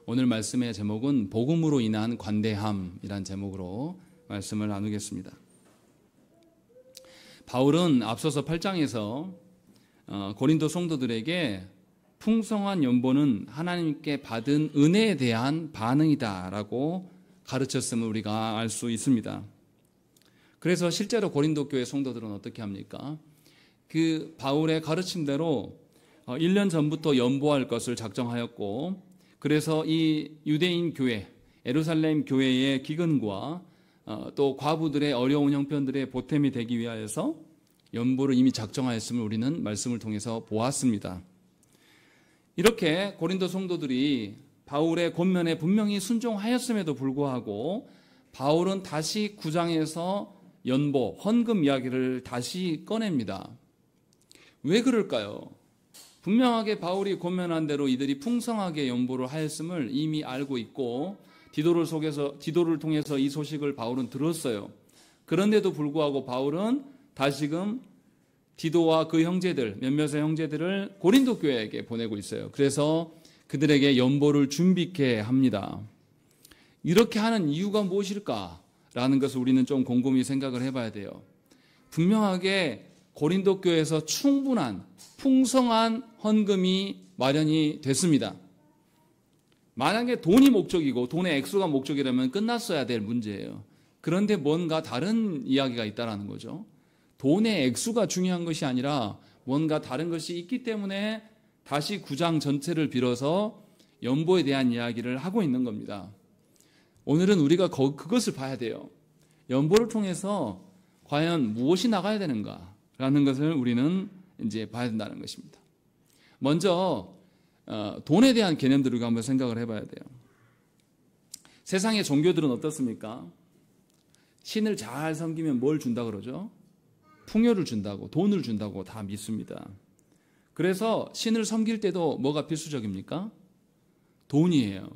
오늘 말씀의 제목은 복음으로 인한 관대함이란 제목으로 말씀을 나누겠습니다. 바울은 앞서서 8장에서 고린도 성도들에게 풍성한 연보는 하나님께 받은 은혜에 대한 반응이다라고 가르쳤음을 우리가 알 수 있습니다. 그래서 실제로 고린도 교회 성도들은 어떻게 합니까? 그 바울의 가르침대로 1년 전부터 연보할 것을 작정하였고, 그래서 이 유대인 교회, 예루살렘 교회의 기근과 또 과부들의 어려운 형편들의 보탬이 되기 위하여서 연보를 이미 작정하였음을 우리는 말씀을 통해서 보았습니다. 이렇게 고린도 성도들이 바울의 권면에 분명히 순종하였음에도 불구하고 바울은 다시 9장에서 연보, 헌금 이야기를 다시 꺼냅니다. 왜 그럴까요? 분명하게 바울이 권면한 대로 이들이 풍성하게 연보를 하였음을 이미 알고 있고 디도를 통해서 이 소식을 바울은 들었어요. 그런데도 불구하고 바울은 다시금 디도와 그 형제들, 몇몇의 형제들을 고린도 교회에게 보내고 있어요. 그래서 그들에게 연보를 준비케 합니다. 이렇게 하는 이유가 무엇일까라는 것을 우리는 좀 곰곰이 생각을 해봐야 돼요. 분명하게 고린도 교회에서 충분한 풍성한 헌금이 마련이 됐습니다. 만약에 돈이 목적이고 돈의 액수가 목적이라면 끝났어야 될 문제예요. 그런데 뭔가 다른 이야기가 있다는 거죠. 돈의 액수가 중요한 것이 아니라 뭔가 다른 것이 있기 때문에 다시 9장 전체를 빌어서 연보에 대한 이야기를 하고 있는 겁니다. 오늘은 우리가 그것을 봐야 돼요. 연보를 통해서 과연 무엇이 나가야 되는가라는 것을 우리는 이제 봐야 된다는 것입니다. 먼저 돈에 대한 개념들을 한번 생각을 해봐야 돼요. 세상의 종교들은 어떻습니까? 신을 잘 섬기면 뭘 준다 그러죠? 풍요를 준다고, 돈을 준다고 다 믿습니다. 그래서 신을 섬길 때도 뭐가 필수적입니까? 돈이에요.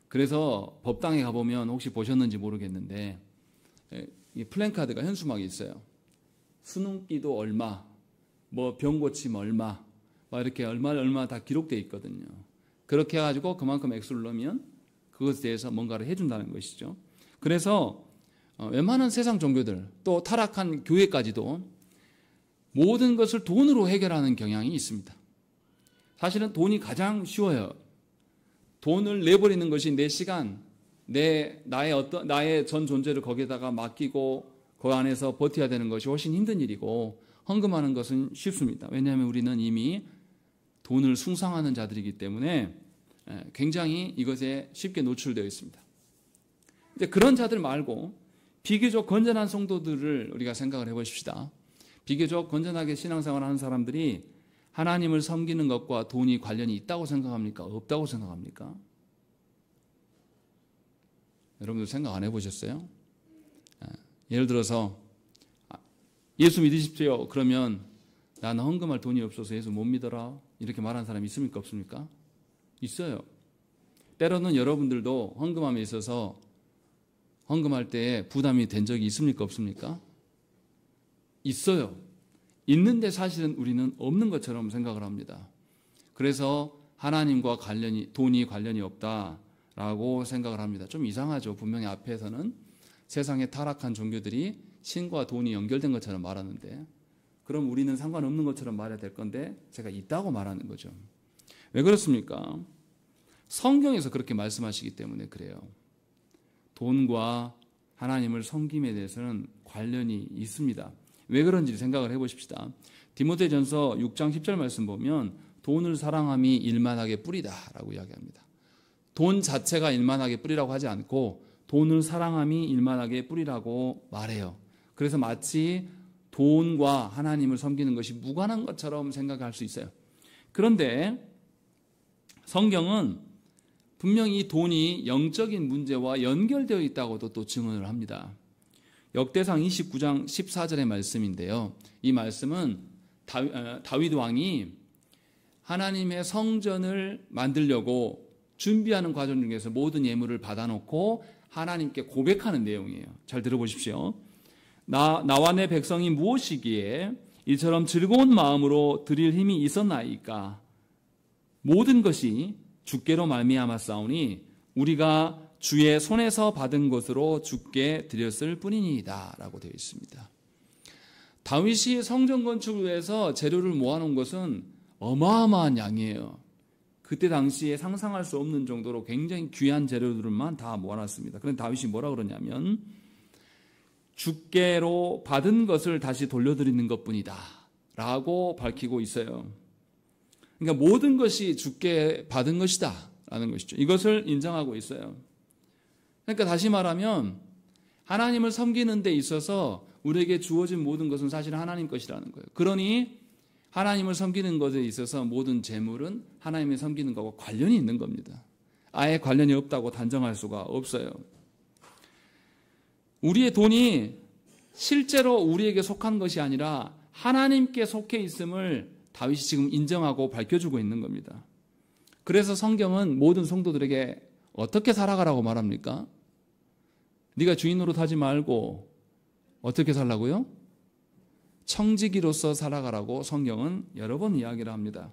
그래서 법당에 가보면 혹시 보셨는지 모르겠는데 이 플랜카드가 현수막이 있어요. 수능기도 얼마, 뭐 병고침 얼마, 막 이렇게 얼마 다 기록되어 있거든요. 그렇게 해가지고 그만큼 액수를 넣으면 그것에 대해서 뭔가를 해준다는 것이죠. 그래서 웬만한 세상 종교들, 또 타락한 교회까지도 모든 것을 돈으로 해결하는 경향이 있습니다. 사실은 돈이 가장 쉬워요. 돈을 내버리는 것이 내 시간, 나의 전 존재를 거기에다가 맡기고 그 안에서 버텨야 되는 것이 훨씬 힘든 일이고, 헌금하는 것은 쉽습니다. 왜냐하면 우리는 이미 돈을 숭상하는 자들이기 때문에 굉장히 이것에 쉽게 노출되어 있습니다. 이제 그런 자들 말고 비교적 건전한 성도들을 우리가 생각을 해보십시다. 비교적 건전하게 신앙생활을 하는 사람들이 하나님을 섬기는 것과 돈이 관련이 있다고 생각합니까? 없다고 생각합니까? 여러분들 생각 안 해보셨어요? 예를 들어서 예수 믿으십시오. 그러면 나는 헌금할 돈이 없어서 예수 못 믿어라. 이렇게 말하는 사람이 있습니까? 없습니까? 있어요. 때로는 여러분들도 헌금함에 있어서 헌금할 때 부담이 된 적이 있습니까? 없습니까? 있어요. 있는데 사실은 우리는 없는 것처럼 생각을 합니다. 그래서 하나님과 돈이 관련이 없다라고 생각을 합니다. 좀 이상하죠. 분명히 앞에서는 세상의 타락한 종교들이 신과 돈이 연결된 것처럼 말하는데, 그럼 우리는 상관없는 것처럼 말해야 될 건데 제가 있다고 말하는 거죠. 왜 그렇습니까? 성경에서 그렇게 말씀하시기 때문에 그래요. 돈과 하나님을 섬김에 대해서는 관련이 있습니다. 왜 그런지 생각을 해보십시다. 디모데전서 6장 10절 말씀 보면 돈을 사랑함이 일만하게 뿌리다라고 이야기합니다. 돈 자체가 일만하게 뿌리라고 하지 않고 돈을 사랑함이 일만하게 뿌리라고 말해요. 그래서 마치 돈과 하나님을 섬기는 것이 무관한 것처럼 생각할 수 있어요. 그런데 성경은 분명히 이 돈이 영적인 문제와 연결되어 있다고도 또 증언을 합니다. 역대상 29장 14절의 말씀인데요. 이 말씀은 다윗 왕이 하나님의 성전을 만들려고 준비하는 과정 중에서 모든 예물을 받아놓고 하나님께 고백하는 내용이에요. 잘 들어보십시오. 나와 내 백성이 무엇이기에 이처럼 즐거운 마음으로 드릴 힘이 있었나이까? 모든 것이 주께로 말미암았사오니 우리가 주의 손에서 받은 것으로 주께 드렸을 뿐이니이다 라고 되어 있습니다. 다윗이 성전 건축을 위해서 재료를 모아놓은 것은 어마어마한 양이에요. 그때 당시에 상상할 수 없는 정도로 굉장히 귀한 재료들만 다 모아놨습니다. 그런데 다윗이 뭐라 그러냐면 주께로 받은 것을 다시 돌려드리는 것뿐이다 라고 밝히고 있어요. 그러니까 모든 것이 주께 받은 것이다 라는 것이죠. 이것을 인정하고 있어요. 그러니까 다시 말하면 하나님을 섬기는 데 있어서 우리에게 주어진 모든 것은 사실 하나님 것이라는 거예요. 그러니 하나님을 섬기는 것에 있어서 모든 재물은 하나님을 섬기는 것과 관련이 있는 겁니다. 아예 관련이 없다고 단정할 수가 없어요. 우리의 돈이 실제로 우리에게 속한 것이 아니라 하나님께 속해 있음을 다윗이 지금 인정하고 밝혀주고 있는 겁니다. 그래서 성경은 모든 성도들에게 어떻게 살아가라고 말합니까? 네가 주인 노릇하지 말고 어떻게 살라고요? 청지기로서 살아가라고 성경은 여러 번 이야기를 합니다.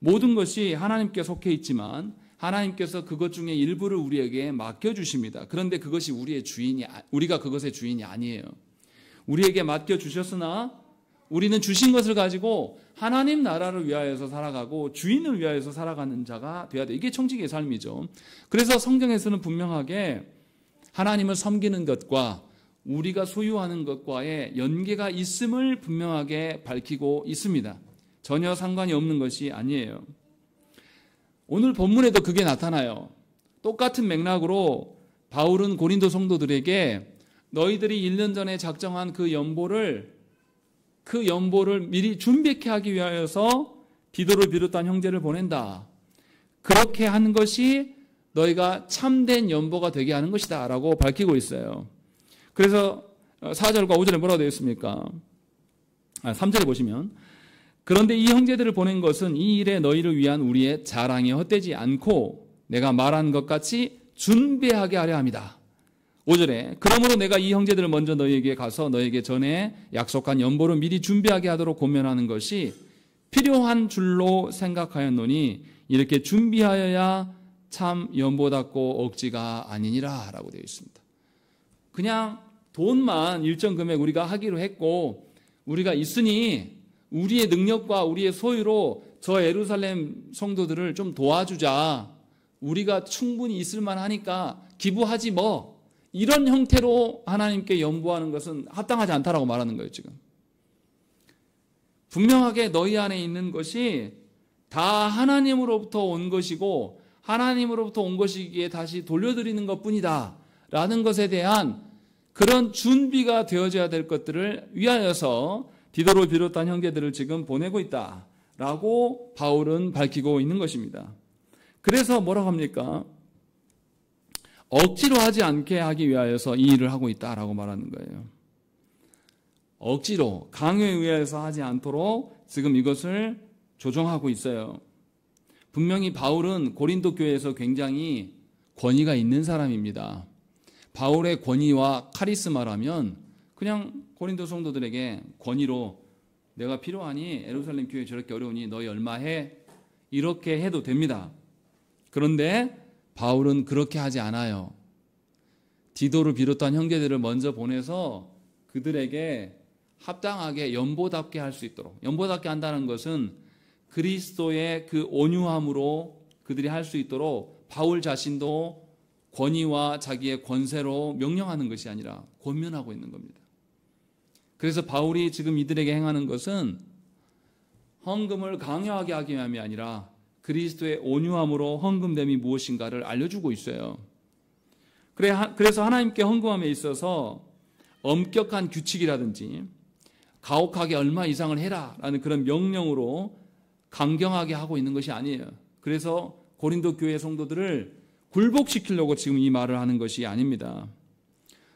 모든 것이 하나님께 속해 있지만 하나님께서 그것 중에 일부를 우리에게 맡겨주십니다. 그런데 그것이 우리가 그것의 주인이 아니에요. 우리에게 맡겨주셨으나 우리는 주신 것을 가지고 하나님 나라를 위하여서 살아가고 주인을 위하여서 살아가는 자가 되어야 돼. 이게 청지기의 삶이죠. 그래서 성경에서는 분명하게 하나님을 섬기는 것과 우리가 소유하는 것과의 연계가 있음을 분명하게 밝히고 있습니다. 전혀 상관이 없는 것이 아니에요. 오늘 본문에도 그게 나타나요. 똑같은 맥락으로 바울은 고린도 성도들에게 너희들이 1년 전에 작정한 그 연보를 미리 준비케 하기 위하여서 디도를 비롯한 형제를 보낸다. 그렇게 하는 것이 너희가 참된 연보가 되게 하는 것이다 라고 밝히고 있어요. 그래서 4절과 5절에 뭐라고 되어 있습니까? 3절에 보시면 그런데 이 형제들을 보낸 것은 이 일에 너희를 위한 우리의 자랑이 헛되지 않고 내가 말한 것 같이 준비하게 하려 합니다. 5절에 그러므로 내가 이 형제들을 먼저 너희에게 가서 너희에게 전에 약속한 연보를 미리 준비하게 하도록 권면하는 것이 필요한 줄로 생각하였노니 이렇게 준비하여야 참 연보답고 억지가 아니니라 라고 되어 있습니다. 그냥 돈만 일정 금액 우리가 하기로 했고 우리가 있으니 우리의 능력과 우리의 소유로 저 예루살렘 성도들을 좀 도와주자. 우리가 충분히 있을 만하니까 기부하지 뭐. 이런 형태로 하나님께 연보하는 것은 합당하지 않다라고 말하는 거예요, 지금. 분명하게 너희 안에 있는 것이 다 하나님으로부터 온 것이고 하나님으로부터 온 것이기에 다시 돌려드리는 것뿐이다 라는 것에 대한 그런 준비가 되어져야 될 것들을 위하여서 디도를 비롯한 형제들을 지금 보내고 있다라고 바울은 밝히고 있는 것입니다. 그래서 뭐라고 합니까? 억지로 하지 않게 하기 위하여서 이 일을 하고 있다라고 말하는 거예요. 억지로 강요에 의해서 하지 않도록 지금 이것을 조정하고 있어요. 분명히 바울은 고린도 교회에서 굉장히 권위가 있는 사람입니다. 바울의 권위와 카리스마라면 그냥 고린도 성도들에게 권위로 내가 필요하니 예루살렘 교회 저렇게 어려우니 너희 얼마 해? 이렇게 해도 됩니다. 그런데 바울은 그렇게 하지 않아요. 디도를 비롯한 형제들을 먼저 보내서 그들에게 합당하게 연보답게 할 수 있도록, 연보답게 한다는 것은 그리스도의 그 온유함으로 그들이 할 수 있도록 바울 자신도 권위와 자기의 권세로 명령하는 것이 아니라 권면하고 있는 겁니다. 그래서 바울이 지금 이들에게 행하는 것은 헌금을 강요하게 하기 위함이 아니라 그리스도의 온유함으로 헌금됨이 무엇인가를 알려주고 있어요. 그래서 하나님께 헌금함에 있어서 엄격한 규칙이라든지 가혹하게 얼마 이상을 해라라는 그런 명령으로 강경하게 하고 있는 것이 아니에요. 그래서 고린도 교회 성도들을 굴복시키려고 지금 이 말을 하는 것이 아닙니다.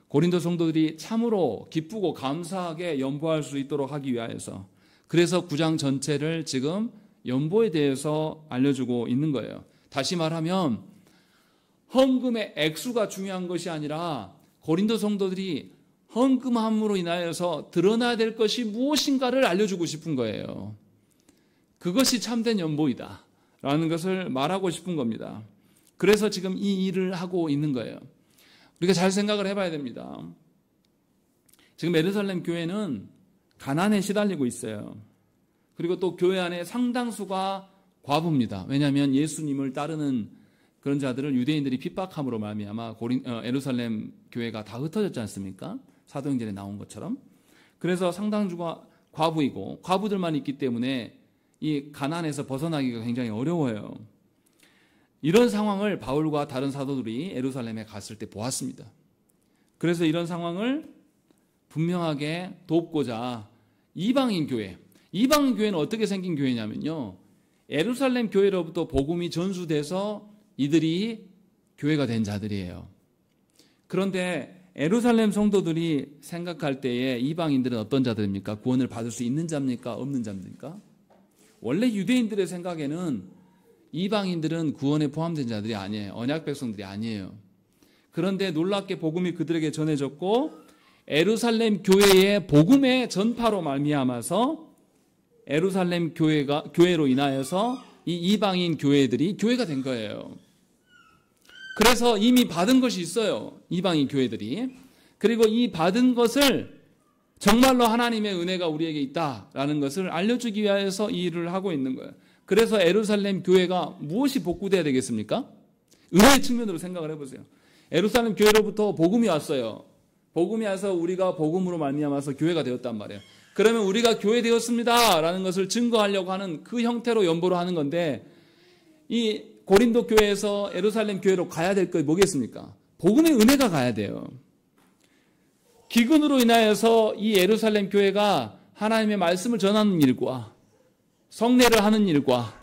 고린도 성도들이 참으로 기쁘고 감사하게 연보할 수 있도록 하기 위하여서 그래서 9장 전체를 지금 연보에 대해서 알려주고 있는 거예요. 다시 말하면 헌금의 액수가 중요한 것이 아니라 고린도 성도들이 헌금함으로 인하여서 드러나야 될 것이 무엇인가를 알려주고 싶은 거예요. 그것이 참된 연보이다 라는 것을 말하고 싶은 겁니다. 그래서 지금 이 일을 하고 있는 거예요. 우리가 잘 생각을 해봐야 됩니다. 지금 예루살렘 교회는 가난에 시달리고 있어요. 그리고 또 교회 안에 상당수가 과부입니다. 왜냐하면 예수님을 따르는 그런 자들을 유대인들이 핍박함으로 말미암아 예루살렘 교회가 다 흩어졌지 않습니까? 사도행전에 나온 것처럼. 그래서 상당수가 과부이고 과부들만 있기 때문에 이 가난에서 벗어나기가 굉장히 어려워요. 이런 상황을 바울과 다른 사도들이 예루살렘에 갔을 때 보았습니다. 그래서 이런 상황을 분명하게 돕고자 이방인 교회는 어떻게 생긴 교회냐면요, 예루살렘 교회로부터 복음이 전수돼서 이들이 교회가 된 자들이에요. 그런데 예루살렘 성도들이 생각할 때에 이방인들은 어떤 자들입니까? 구원을 받을 수 있는 자입니까? 없는 자입니까? 원래 유대인들의 생각에는 이방인들은 구원에 포함된 자들이 아니에요. 언약 백성들이 아니에요. 그런데 놀랍게 복음이 그들에게 전해졌고 예루살렘 교회의 복음의 전파로 말미암아서 예루살렘 교회로 인하여서 이 이방인 교회들이 교회가 된 거예요. 그래서 이미 받은 것이 있어요. 이방인 교회들이. 그리고 이 받은 것을 정말로 하나님의 은혜가 우리에게 있다라는 것을 알려주기 위해서 이 일을 하고 있는 거예요. 그래서 예루살렘 교회가 무엇이 복구돼야 되겠습니까? 은혜의 측면으로 생각을 해보세요. 예루살렘 교회로부터 복음이 왔어요. 복음이 와서 우리가 복음으로 말미암아서 교회가 되었단 말이에요. 그러면 우리가 교회 되었습니다라는 것을 증거하려고 하는 그 형태로 연보를 하는 건데, 이 고린도 교회에서 예루살렘 교회로 가야 될 거 뭐겠습니까? 복음의 은혜가 가야 돼요. 기근으로 인하여서 이 예루살렘 교회가 하나님의 말씀을 전하는 일과 성례를 하는 일과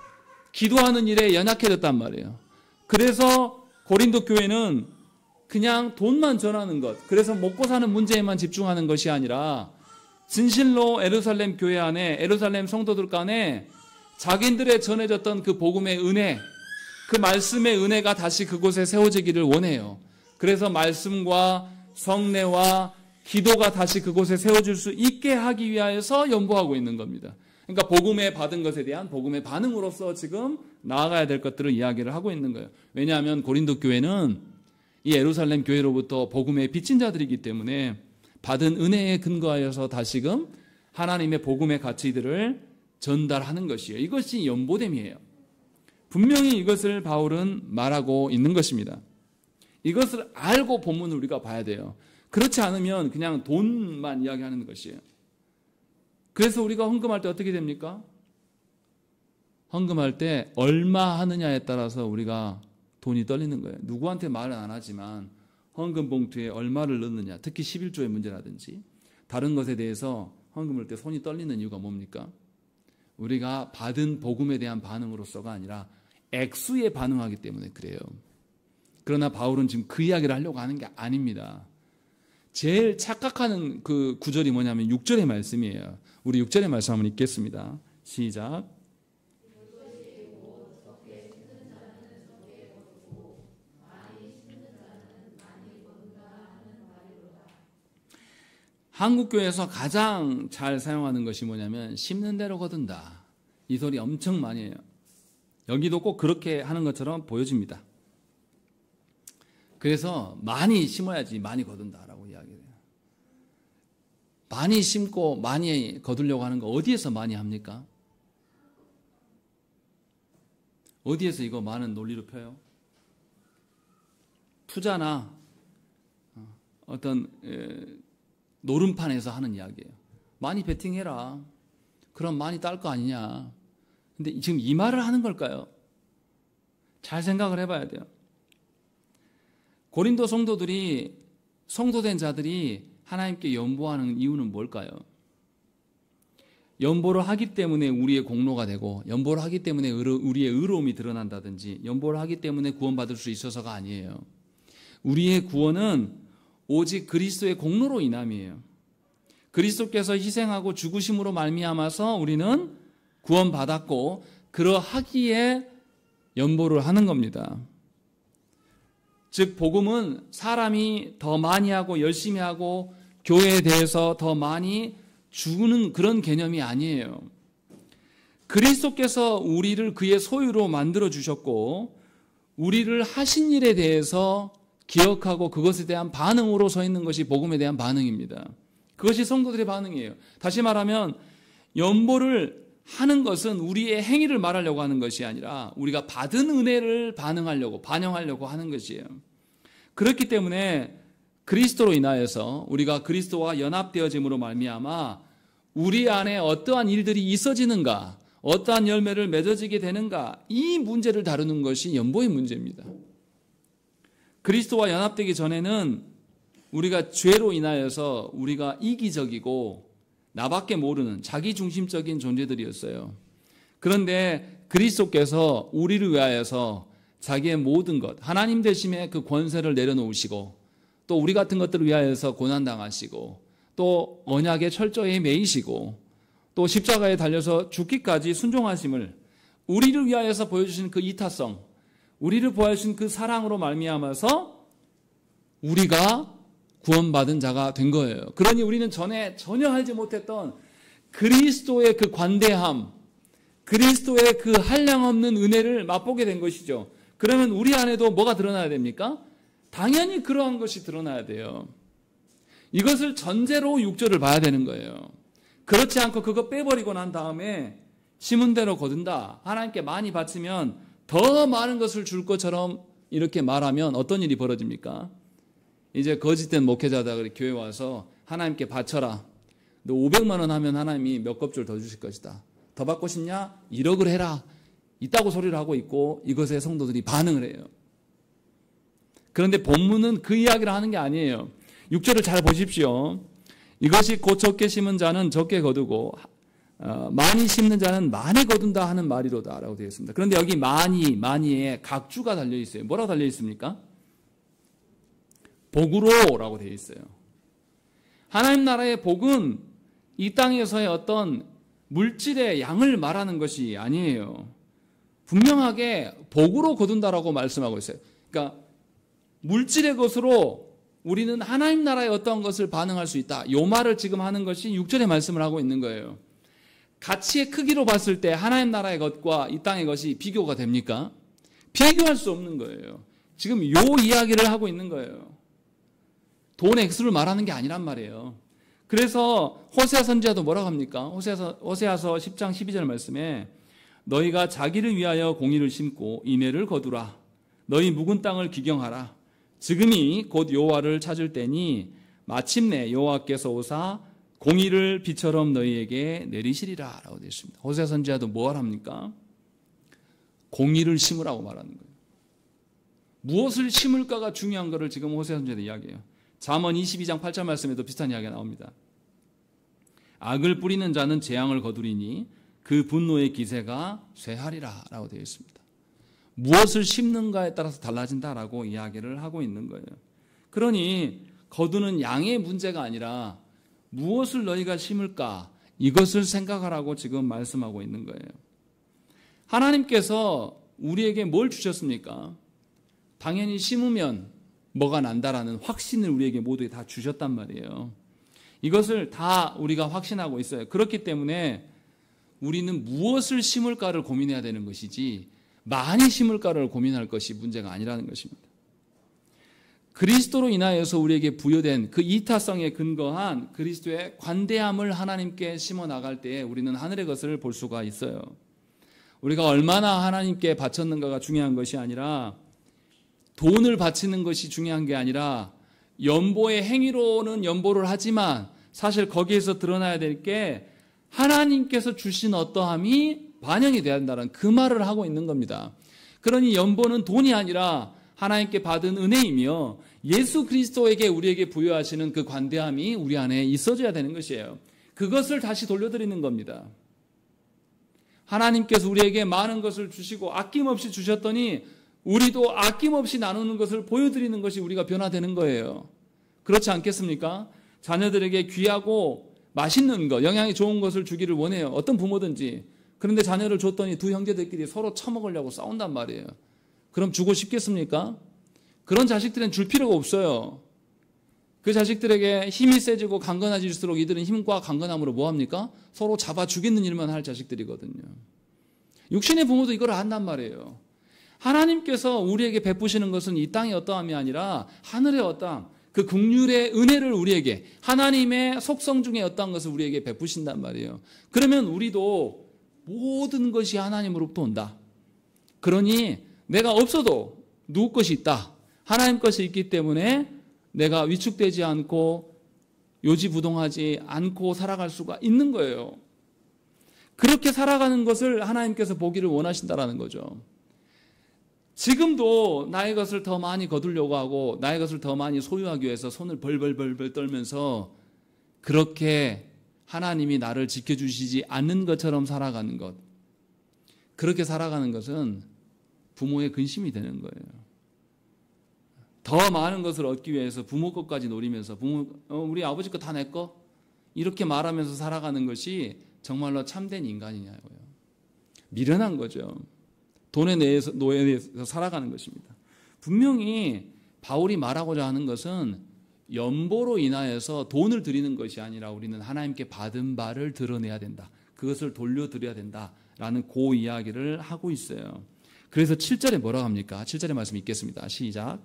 기도하는 일에 연약해졌단 말이에요. 그래서 고린도 교회는 그냥 돈만 전하는 것, 그래서 먹고 사는 문제에만 집중하는 것이 아니라 진실로 예루살렘 교회 안에, 예루살렘 성도들 간에 자기들의 전해졌던 그 복음의 은혜, 그 말씀의 은혜가 다시 그곳에 세워지기를 원해요. 그래서 말씀과 성례와 기도가 다시 그곳에 세워질 수 있게 하기 위하여서 연보하고 있는 겁니다. 그러니까 복음에 받은 것에 대한 복음의 반응으로서 지금 나아가야 될 것들을 이야기를 하고 있는 거예요. 왜냐하면 고린도 교회는 이 예루살렘 교회로부터 복음에 빚진 자들이기 때문에 받은 은혜에 근거하여서 다시금 하나님의 복음의 가치들을 전달하는 것이에요. 이것이 연보됨이에요. 분명히 이것을 바울은 말하고 있는 것입니다. 이것을 알고 본문을 우리가 봐야 돼요. 그렇지 않으면 그냥 돈만 이야기하는 것이에요. 그래서 우리가 헌금할 때 어떻게 됩니까? 헌금할 때 얼마 하느냐에 따라서 우리가 돈이 떨리는 거예요. 누구한테 말은 안 하지만 헌금 봉투에 얼마를 넣느냐, 특히 11조의 문제라든지 다른 것에 대해서 헌금할 때 손이 떨리는 이유가 뭡니까? 우리가 받은 복음에 대한 반응으로서가 아니라 액수에 반응하기 때문에 그래요. 그러나 바울은 지금 그 이야기를 하려고 하는 게 아닙니다. 제일 착각하는 그 구절이 뭐냐면 6절의 말씀이에요. 우리 6절의 말씀 한번 읽겠습니다. 시작. 한국교회에서 가장 잘 사용하는 것이 뭐냐면 심는 대로 거둔다. 이 소리 엄청 많이 해요. 여기도 꼭 그렇게 하는 것처럼 보여집니다. 그래서 많이 심어야지 많이 거둔다라고 이야기해요. 많이 심고 많이 거두려고 하는 거 어디에서 많이 합니까? 어디에서 이거 많은 논리로 펴요? 투자나 어떤 노름판에서 하는 이야기예요. 많이 베팅해라. 그럼 많이 딸 거 아니냐. 근데 지금 이 말을 하는 걸까요? 잘 생각을 해봐야 돼요. 고린도 성도된 자들이 하나님께 연보하는 이유는 뭘까요? 연보를 하기 때문에 우리의 공로가 되고, 연보를 하기 때문에 우리의 의로움이 드러난다든지, 연보를 하기 때문에 구원받을 수 있어서가 아니에요. 우리의 구원은 오직 그리스도의 공로로 인함이에요. 그리스도께서 희생하고 죽으심으로 말미암아서 우리는 구원받았고, 그러하기에 연보를 하는 겁니다. 즉 복음은 사람이 더 많이 하고 열심히 하고 교회에 대해서 더 많이 주는 그런 개념이 아니에요. 그리스도께서 우리를 그의 소유로 만들어 주셨고 우리를 하신 일에 대해서 기억하고 그것에 대한 반응으로 서 있는 것이 복음에 대한 반응입니다. 그것이 성도들의 반응이에요. 다시 말하면 연보를 하는 것은 우리의 행위를 말하려고 하는 것이 아니라 우리가 받은 은혜를 반영하려고 하는 것이에요. 그렇기 때문에 그리스도로 인하여서 우리가 그리스도와 연합되어짐으로 말미암아 우리 안에 어떠한 일들이 있어지는가, 어떠한 열매를 맺어지게 되는가, 이 문제를 다루는 것이 연보의 문제입니다. 그리스도와 연합되기 전에는 우리가 죄로 인하여서 우리가 이기적이고 나밖에 모르는 자기중심적인 존재들이었어요. 그런데 그리스도께서 우리를 위하여서 자기의 모든 것, 하나님 되심의 그 권세를 내려놓으시고 또 우리 같은 것들을 위하여서 고난당하시고 또 언약에 철저히 매이시고 또 십자가에 달려서 죽기까지 순종하심을 우리를 위하여서 보여주신 그 이타성, 우리를 보여주신 그 사랑으로 말미암아서 우리가 구원받은 자가 된 거예요. 그러니 우리는 전에 전혀 알지 못했던 그리스도의 그 관대함, 그리스도의 그 한량없는 은혜를 맛보게 된 것이죠. 그러면 우리 안에도 뭐가 드러나야 됩니까? 당연히 그러한 것이 드러나야 돼요. 이것을 전제로 6절을 봐야 되는 거예요. 그렇지 않고 그거 빼버리고 난 다음에 심은 대로 거둔다. 하나님께 많이 바치면 더 많은 것을 줄 것처럼 이렇게 말하면 어떤 일이 벌어집니까? 이제 거짓된 목회자들 교회 와서 하나님께 바쳐라. 너 500만 원 하면 하나님이 몇 겁줄 더 주실 것이다. 더 받고 싶냐? 1억을 해라. 있다고 소리를 하고 있고 이것에 성도들이 반응을 해요. 그런데 본문은 그 이야기를 하는 게 아니에요. 6절을 잘 보십시오. 이것이 곧 적게 심은 자는 적게 거두고 많이 심는 자는 많이 거둔다 하는 말이로다 라고 되어 있습니다. 그런데 여기 많이에 각주가 달려 있어요. 뭐라고 달려 있습니까? 복으로라고 되어 있어요. 하나님 나라의 복은 이 땅에서의 어떤 물질의 양을 말하는 것이 아니에요. 분명하게 복으로 거둔다라고 말씀하고 있어요. 그러니까 물질의 것으로 우리는 하나님 나라의 어떤 것을 반응할 수 있다. 이 말을 지금 하는 것이 6절의 말씀을 하고 있는 거예요. 가치의 크기로 봤을 때 하나님 나라의 것과 이 땅의 것이 비교가 됩니까? 비교할 수 없는 거예요. 지금 이 이야기를 하고 있는 거예요. 돈 액수를 말하는 게 아니란 말이에요. 그래서 호세아 선지자도 뭐라고 합니까? 호세아서 10장 12절 말씀에 너희가 자기를 위하여 공의를 심고 인애를 거두라. 너희 묵은 땅을 기경하라. 지금이 곧 여호와를 찾을 때니 마침내 여호와께서 오사 공의를 비처럼 너희에게 내리시리라 라고 되어 있습니다. 호세아 선지자도 뭘 합니까? 공의를 심으라고 말하는 거예요. 무엇을 심을까가 중요한 것을 지금 호세아 선지자도 이야기해요. 잠언 22장 8절 말씀에도 비슷한 이야기가 나옵니다. 악을 뿌리는 자는 재앙을 거두리니 그 분노의 기세가 쇠하리라 라고 되어 있습니다. 무엇을 심는가에 따라서 달라진다라고 이야기를 하고 있는 거예요. 그러니 거두는 양의 문제가 아니라 무엇을 너희가 심을까 이것을 생각하라고 지금 말씀하고 있는 거예요. 하나님께서 우리에게 뭘 주셨습니까? 당연히 심으면 뭐가 난다라는 확신을 우리에게 모두 다 주셨단 말이에요. 이것을 다 우리가 확신하고 있어요. 그렇기 때문에 우리는 무엇을 심을까를 고민해야 되는 것이지 많이 심을까를 고민할 것이 문제가 아니라는 것입니다. 그리스도로 인하여서 우리에게 부여된 그 이타성에 근거한 그리스도의 관대함을 하나님께 심어 나갈 때에 우리는 하늘의 것을 볼 수가 있어요. 우리가 얼마나 하나님께 바쳤는가가 중요한 것이 아니라 돈을 바치는 것이 중요한 게 아니라 연보의 행위로는 연보를 하지만 사실 거기에서 드러나야 될 게 하나님께서 주신 어떠함이 반영이 돼야 한다는 그 말을 하고 있는 겁니다. 그러니 연보는 돈이 아니라 하나님께 받은 은혜이며 예수 그리스도에게 우리에게 부여하시는 그 관대함이 우리 안에 있어져야 되는 것이에요. 그것을 다시 돌려드리는 겁니다. 하나님께서 우리에게 많은 것을 주시고 아낌없이 주셨더니 우리도 아낌없이 나누는 것을 보여드리는 것이 우리가 변화되는 거예요. 그렇지 않겠습니까? 자녀들에게 귀하고 맛있는 것, 영양이 좋은 것을 주기를 원해요. 어떤 부모든지. 그런데 자녀를 줬더니 두 형제들끼리 서로 처먹으려고 싸운단 말이에요. 그럼 주고 싶겠습니까? 그런 자식들은 줄 필요가 없어요. 그 자식들에게 힘이 세지고 강건해질수록 이들은 힘과 강건함으로 뭐합니까? 서로 잡아 죽이는 일만 할 자식들이거든요. 육신의 부모도 이걸 안단 말이에요. 하나님께서 우리에게 베푸시는 것은 이 땅의 어떠함이 아니라 하늘의 어떠함, 그 긍휼의 은혜를 우리에게, 하나님의 속성 중에 어떠한 것을 우리에게 베푸신단 말이에요. 그러면 우리도 모든 것이 하나님으로부터 온다. 그러니 내가 없어도 누구 것이 있다. 하나님 것이 있기 때문에 내가 위축되지 않고 요지부동하지 않고 살아갈 수가 있는 거예요. 그렇게 살아가는 것을 하나님께서 보기를 원하신다라는 거죠. 지금도 나의 것을 더 많이 거두려고 하고 나의 것을 더 많이 소유하기 위해서 손을 벌벌벌벌 떨면서 그렇게 하나님이 나를 지켜주시지 않는 것처럼 살아가는 것, 그렇게 살아가는 것은 부모의 근심이 되는 거예요. 더 많은 것을 얻기 위해서 부모 것까지 노리면서 우리 아버지 거 다 내 거? 이렇게 말하면서 살아가는 것이 정말로 참된 인간이냐고요. 미련한 거죠. 돈에 노예에서 살아가는 것입니다. 분명히 바울이 말하고자 하는 것은 연보로 인하여서 돈을 드리는 것이 아니라 우리는 하나님께 받은 바를 드러내야 된다. 그것을 돌려드려야 된다라는 그 이야기를 하고 있어요. 그래서 7절에 뭐라고 합니까? 7절의 말씀 읽겠습니다. 시작.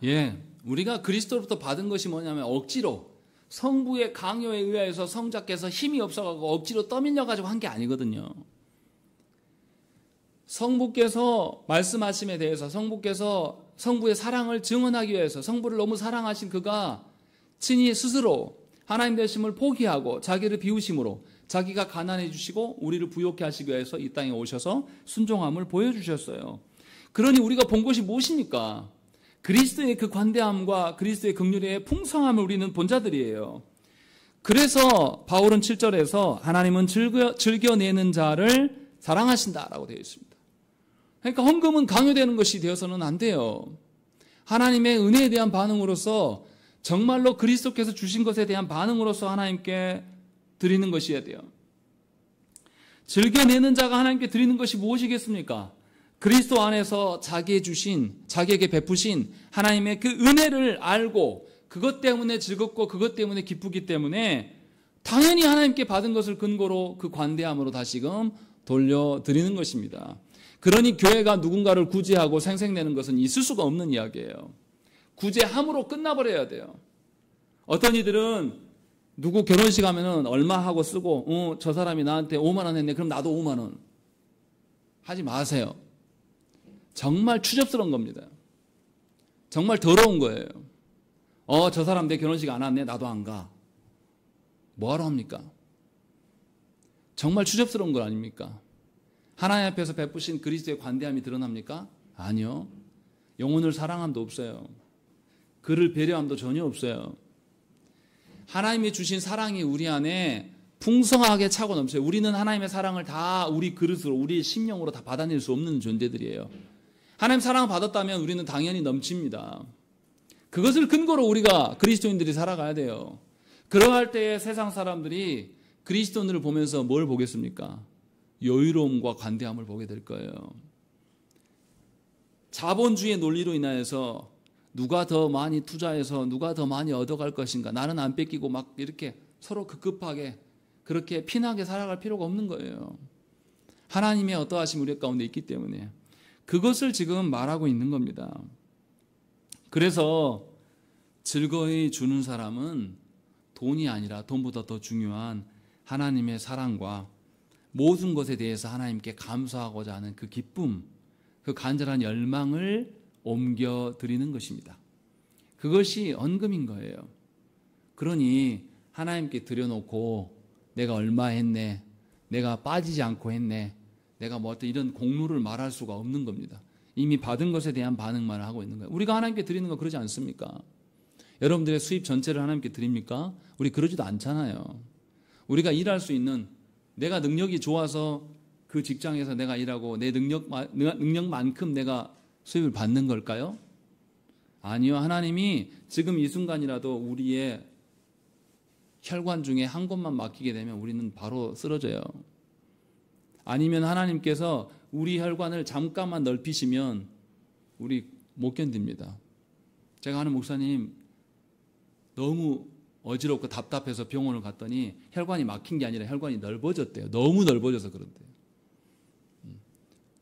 예, 우리가 그리스도로부터 받은 것이 뭐냐면 억지로 성부의 강요에 의하여서 성자께서 힘이 없어가지고 억지로 떠밀려가지고 한 게 아니거든요. 성부께서 말씀하심에 대해서 성부께서 성부의 사랑을 증언하기 위해서 성부를 너무 사랑하신 그가 친히 스스로 하나님 되심을 포기하고 자기를 비우심으로 자기가 가난해 주시고 우리를 부욕해 하시기 위해서 이 땅에 오셔서 순종함을 보여주셨어요. 그러니 우리가 본 것이 무엇입니까? 그리스도의 그 관대함과 그리스도의 긍휼의 풍성함을 우리는 본 자들이에요. 그래서 바울은 7절에서 하나님은 즐겨내는 자를 사랑하신다라고 되어 있습니다. 그러니까 헌금은 강요되는 것이 되어서는 안 돼요. 하나님의 은혜에 대한 반응으로서 정말로 그리스도께서 주신 것에 대한 반응으로서 하나님께 드리는 것이어야 돼요. 즐겨내는 자가 하나님께 드리는 것이 무엇이겠습니까? 그리스도 안에서 자기에게 베푸신 하나님의 그 은혜를 알고 그것 때문에 즐겁고 그것 때문에 기쁘기 때문에 당연히 하나님께 받은 것을 근거로 그 관대함으로 다시금 돌려드리는 것입니다. 그러니 교회가 누군가를 구제하고 생색내는 것은 있을 수가 없는 이야기예요. 구제함으로 끝나버려야 돼요. 어떤 이들은 누구 결혼식 하면은 얼마 하고 쓰고 저 사람이 나한테 5만 원 했네. 그럼 나도 5만 원. 하지 마세요. 정말 추접스러운 겁니다. 정말 더러운 거예요. 저 사람 내 결혼식 안 왔네. 나도 안 가. 뭐하러 합니까? 정말 추접스러운 거 아닙니까? 하나님 앞에서 베푸신 그리스도의 관대함이 드러납니까? 아니요. 영혼을 사랑함도 없어요. 그를 배려함도 전혀 없어요. 하나님이 주신 사랑이 우리 안에 풍성하게 차고 넘쳐요. 우리는 하나님의 사랑을 다 우리 그릇으로, 우리 심령으로 다 받아낼 수 없는 존재들이에요. 하나님 사랑을 받았다면 우리는 당연히 넘칩니다. 그것을 근거로 우리가 그리스도인들이 살아가야 돼요. 그러할 때에 세상 사람들이 그리스도인을 보면서 뭘 보겠습니까? 여유로움과 관대함을 보게 될 거예요. 자본주의의 논리로 인하여서 누가 더 많이 투자해서 누가 더 많이 얻어갈 것인가, 나는 안 뺏기고 막 이렇게 서로 급급하게 그렇게 피나게 살아갈 필요가 없는 거예요. 하나님의 어떠하심 우리 가운데 있기 때문에 그것을 지금 말하고 있는 겁니다. 그래서 즐거이 주는 사람은 돈이 아니라 돈보다 더 중요한 하나님의 사랑과 모든 것에 대해서 하나님께 감사하고자 하는 그 기쁨, 그 간절한 열망을 옮겨드리는 것입니다. 그것이 헌금인 거예요. 그러니 하나님께 드려놓고 내가 얼마 했네, 내가 빠지지 않고 했네, 내가 뭐 어떤 이런 공로를 말할 수가 없는 겁니다. 이미 받은 것에 대한 반응만 하고 있는 거예요. 우리가 하나님께 드리는 거 그러지 않습니까? 여러분들의 수입 전체를 하나님께 드립니까? 우리 그러지도 않잖아요. 우리가 일할 수 있는, 내가 능력이 좋아서 그 직장에서 내가 일하고 내 능력만큼 내가 수입을 받는 걸까요? 아니요. 하나님이 지금 이 순간이라도 우리의 혈관 중에 한 곳만 막히게 되면 우리는 바로 쓰러져요. 아니면 하나님께서 우리 혈관을 잠깐만 넓히시면 우리 못 견딥니다. 제가 아는 목사님 너무 어지럽고 답답해서 병원을 갔더니 혈관이 막힌 게 아니라 혈관이 넓어졌대요. 너무 넓어져서 그런데요.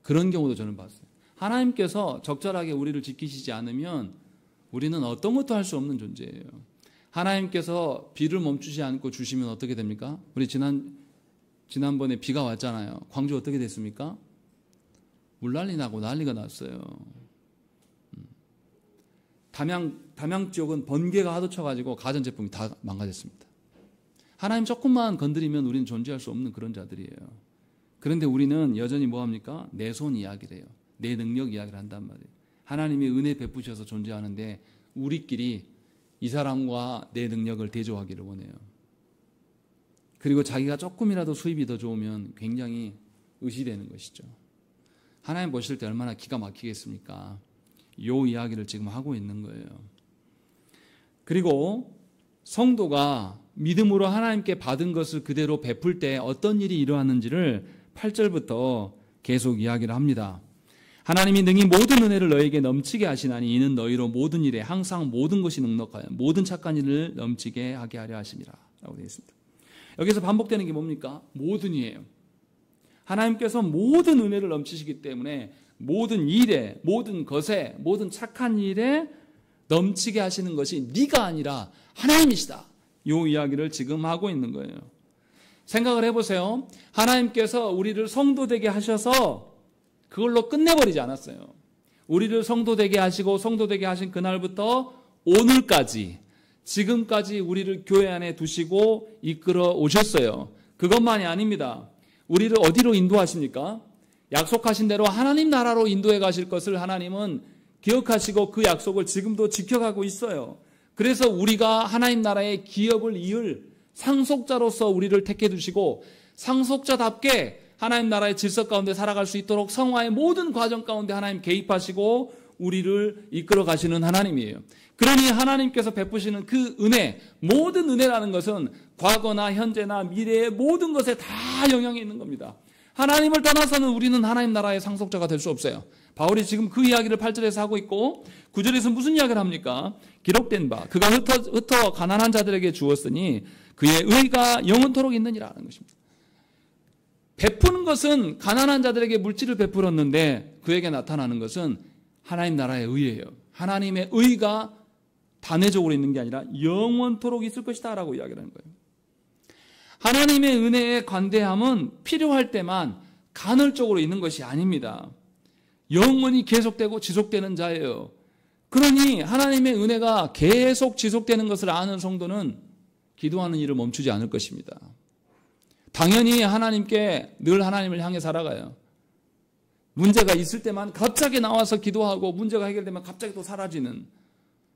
그런 경우도 저는 봤어요. 하나님께서 적절하게 우리를 지키시지 않으면 우리는 어떤 것도 할 수 없는 존재예요. 하나님께서 비를 멈추지 않고 주시면 어떻게 됩니까? 우리 지난번에 비가 왔잖아요. 광주 어떻게 됐습니까? 물난리 나고 난리가 났어요. 담양 지역은 번개가 하도 쳐가지고 가전제품이 다 망가졌습니다. 하나님 조금만 건드리면 우리는 존재할 수 없는 그런 자들이에요. 그런데 우리는 여전히 뭐합니까? 내 손 이야기를 해요. 내 능력 이야기를 한단 말이에요. 하나님이 은혜 베푸셔서 존재하는데 우리끼리 이 사람과 내 능력을 대조하기를 원해요. 그리고 자기가 조금이라도 수입이 더 좋으면 굉장히 의시되는 것이죠. 하나님 보실 때 얼마나 기가 막히겠습니까? 요 이야기를 지금 하고 있는 거예요. 그리고 성도가 믿음으로 하나님께 받은 것을 그대로 베풀 때 어떤 일이 일어났는지를 8절부터 계속 이야기를 합니다. 하나님이 능히 모든 은혜를 너에게 넘치게 하시나니 이는 너희로 모든 일에 항상 모든 것이 넉넉하여 모든 착한 일을 넘치게 하게 하려 하심이라 라고 되어 있습니다. 여기서 반복되는 게 뭡니까? 모든이에요. 하나님께서 모든 은혜를 넘치시기 때문에 모든 일에, 모든 것에, 모든 착한 일에 넘치게 하시는 것이 네가 아니라 하나님이시다. 이 이야기를 지금 하고 있는 거예요. 생각을 해보세요. 하나님께서 우리를 성도 되게 하셔서 그걸로 끝내버리지 않았어요. 우리를 성도 되게 하시고 성도 되게 하신 그날부터 오늘까지 지금까지 우리를 교회 안에 두시고 이끌어 오셨어요. 그것만이 아닙니다. 우리를 어디로 인도하십니까? 약속하신 대로 하나님 나라로 인도해 가실 것을 하나님은 기억하시고 그 약속을 지금도 지켜가고 있어요. 그래서 우리가 하나님 나라의 기업을 이을 상속자로서 우리를 택해 두시고 상속자답게 하나님 나라의 질서 가운데 살아갈 수 있도록 성화의 모든 과정 가운데 하나님 개입하시고 우리를 이끌어 가시는 하나님이에요. 그러니 하나님께서 베푸시는 그 은혜, 모든 은혜라는 것은 과거나 현재나 미래의 모든 것에 다 영향이 있는 겁니다. 하나님을 떠나서는 우리는 하나님 나라의 상속자가 될 수 없어요. 바울이 지금 그 이야기를 8절에서 하고 있고 9절에서 무슨 이야기를 합니까? 기록된 바 그가 흩어 가난한 자들에게 주었으니 그의 의가 영원토록 있느니라는 것입니다. 베푸는 것은 가난한 자들에게 물질을 베풀었는데 그에게 나타나는 것은 하나님 나라의 의예요. 하나님의 의가 단회적으로 있는 게 아니라 영원토록 있을 것이다 라고 이야기를 하는 거예요. 하나님의 은혜의 관대함은 필요할 때만 간헐적으로 있는 것이 아닙니다. 영원히 계속되고 지속되는 자예요. 그러니 하나님의 은혜가 계속 지속되는 것을 아는 성도는 기도하는 일을 멈추지 않을 것입니다. 당연히 하나님께 늘 하나님을 향해 살아가요. 문제가 있을 때만 갑자기 나와서 기도하고 문제가 해결되면 갑자기 또 사라지는,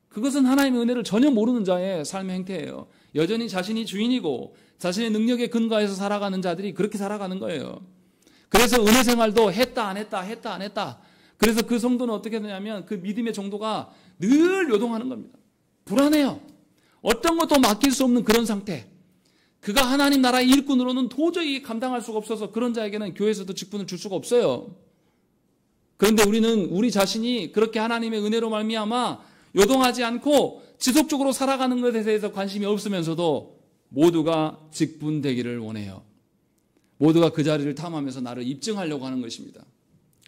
그것은 하나님의 은혜를 전혀 모르는 자의 삶의 행태예요. 여전히 자신이 주인이고 자신의 능력에 근거해서 살아가는 자들이 그렇게 살아가는 거예요. 그래서 은혜 생활도 했다 안 했다. 그래서 그 성도는 어떻게 되냐면 그 믿음의 정도가 늘 요동하는 겁니다. 불안해요. 어떤 것도 맡길 수 없는 그런 상태. 그가 하나님 나라의 일꾼으로는 도저히 감당할 수가 없어서 그런 자에게는 교회에서도 직분을 줄 수가 없어요. 그런데 우리는 우리 자신이 그렇게 하나님의 은혜로 말미암아 요동하지 않고 지속적으로 살아가는 것에 대해서 관심이 없으면서도 모두가 직분되기를 원해요. 모두가 그 자리를 탐하면서 나를 입증하려고 하는 것입니다.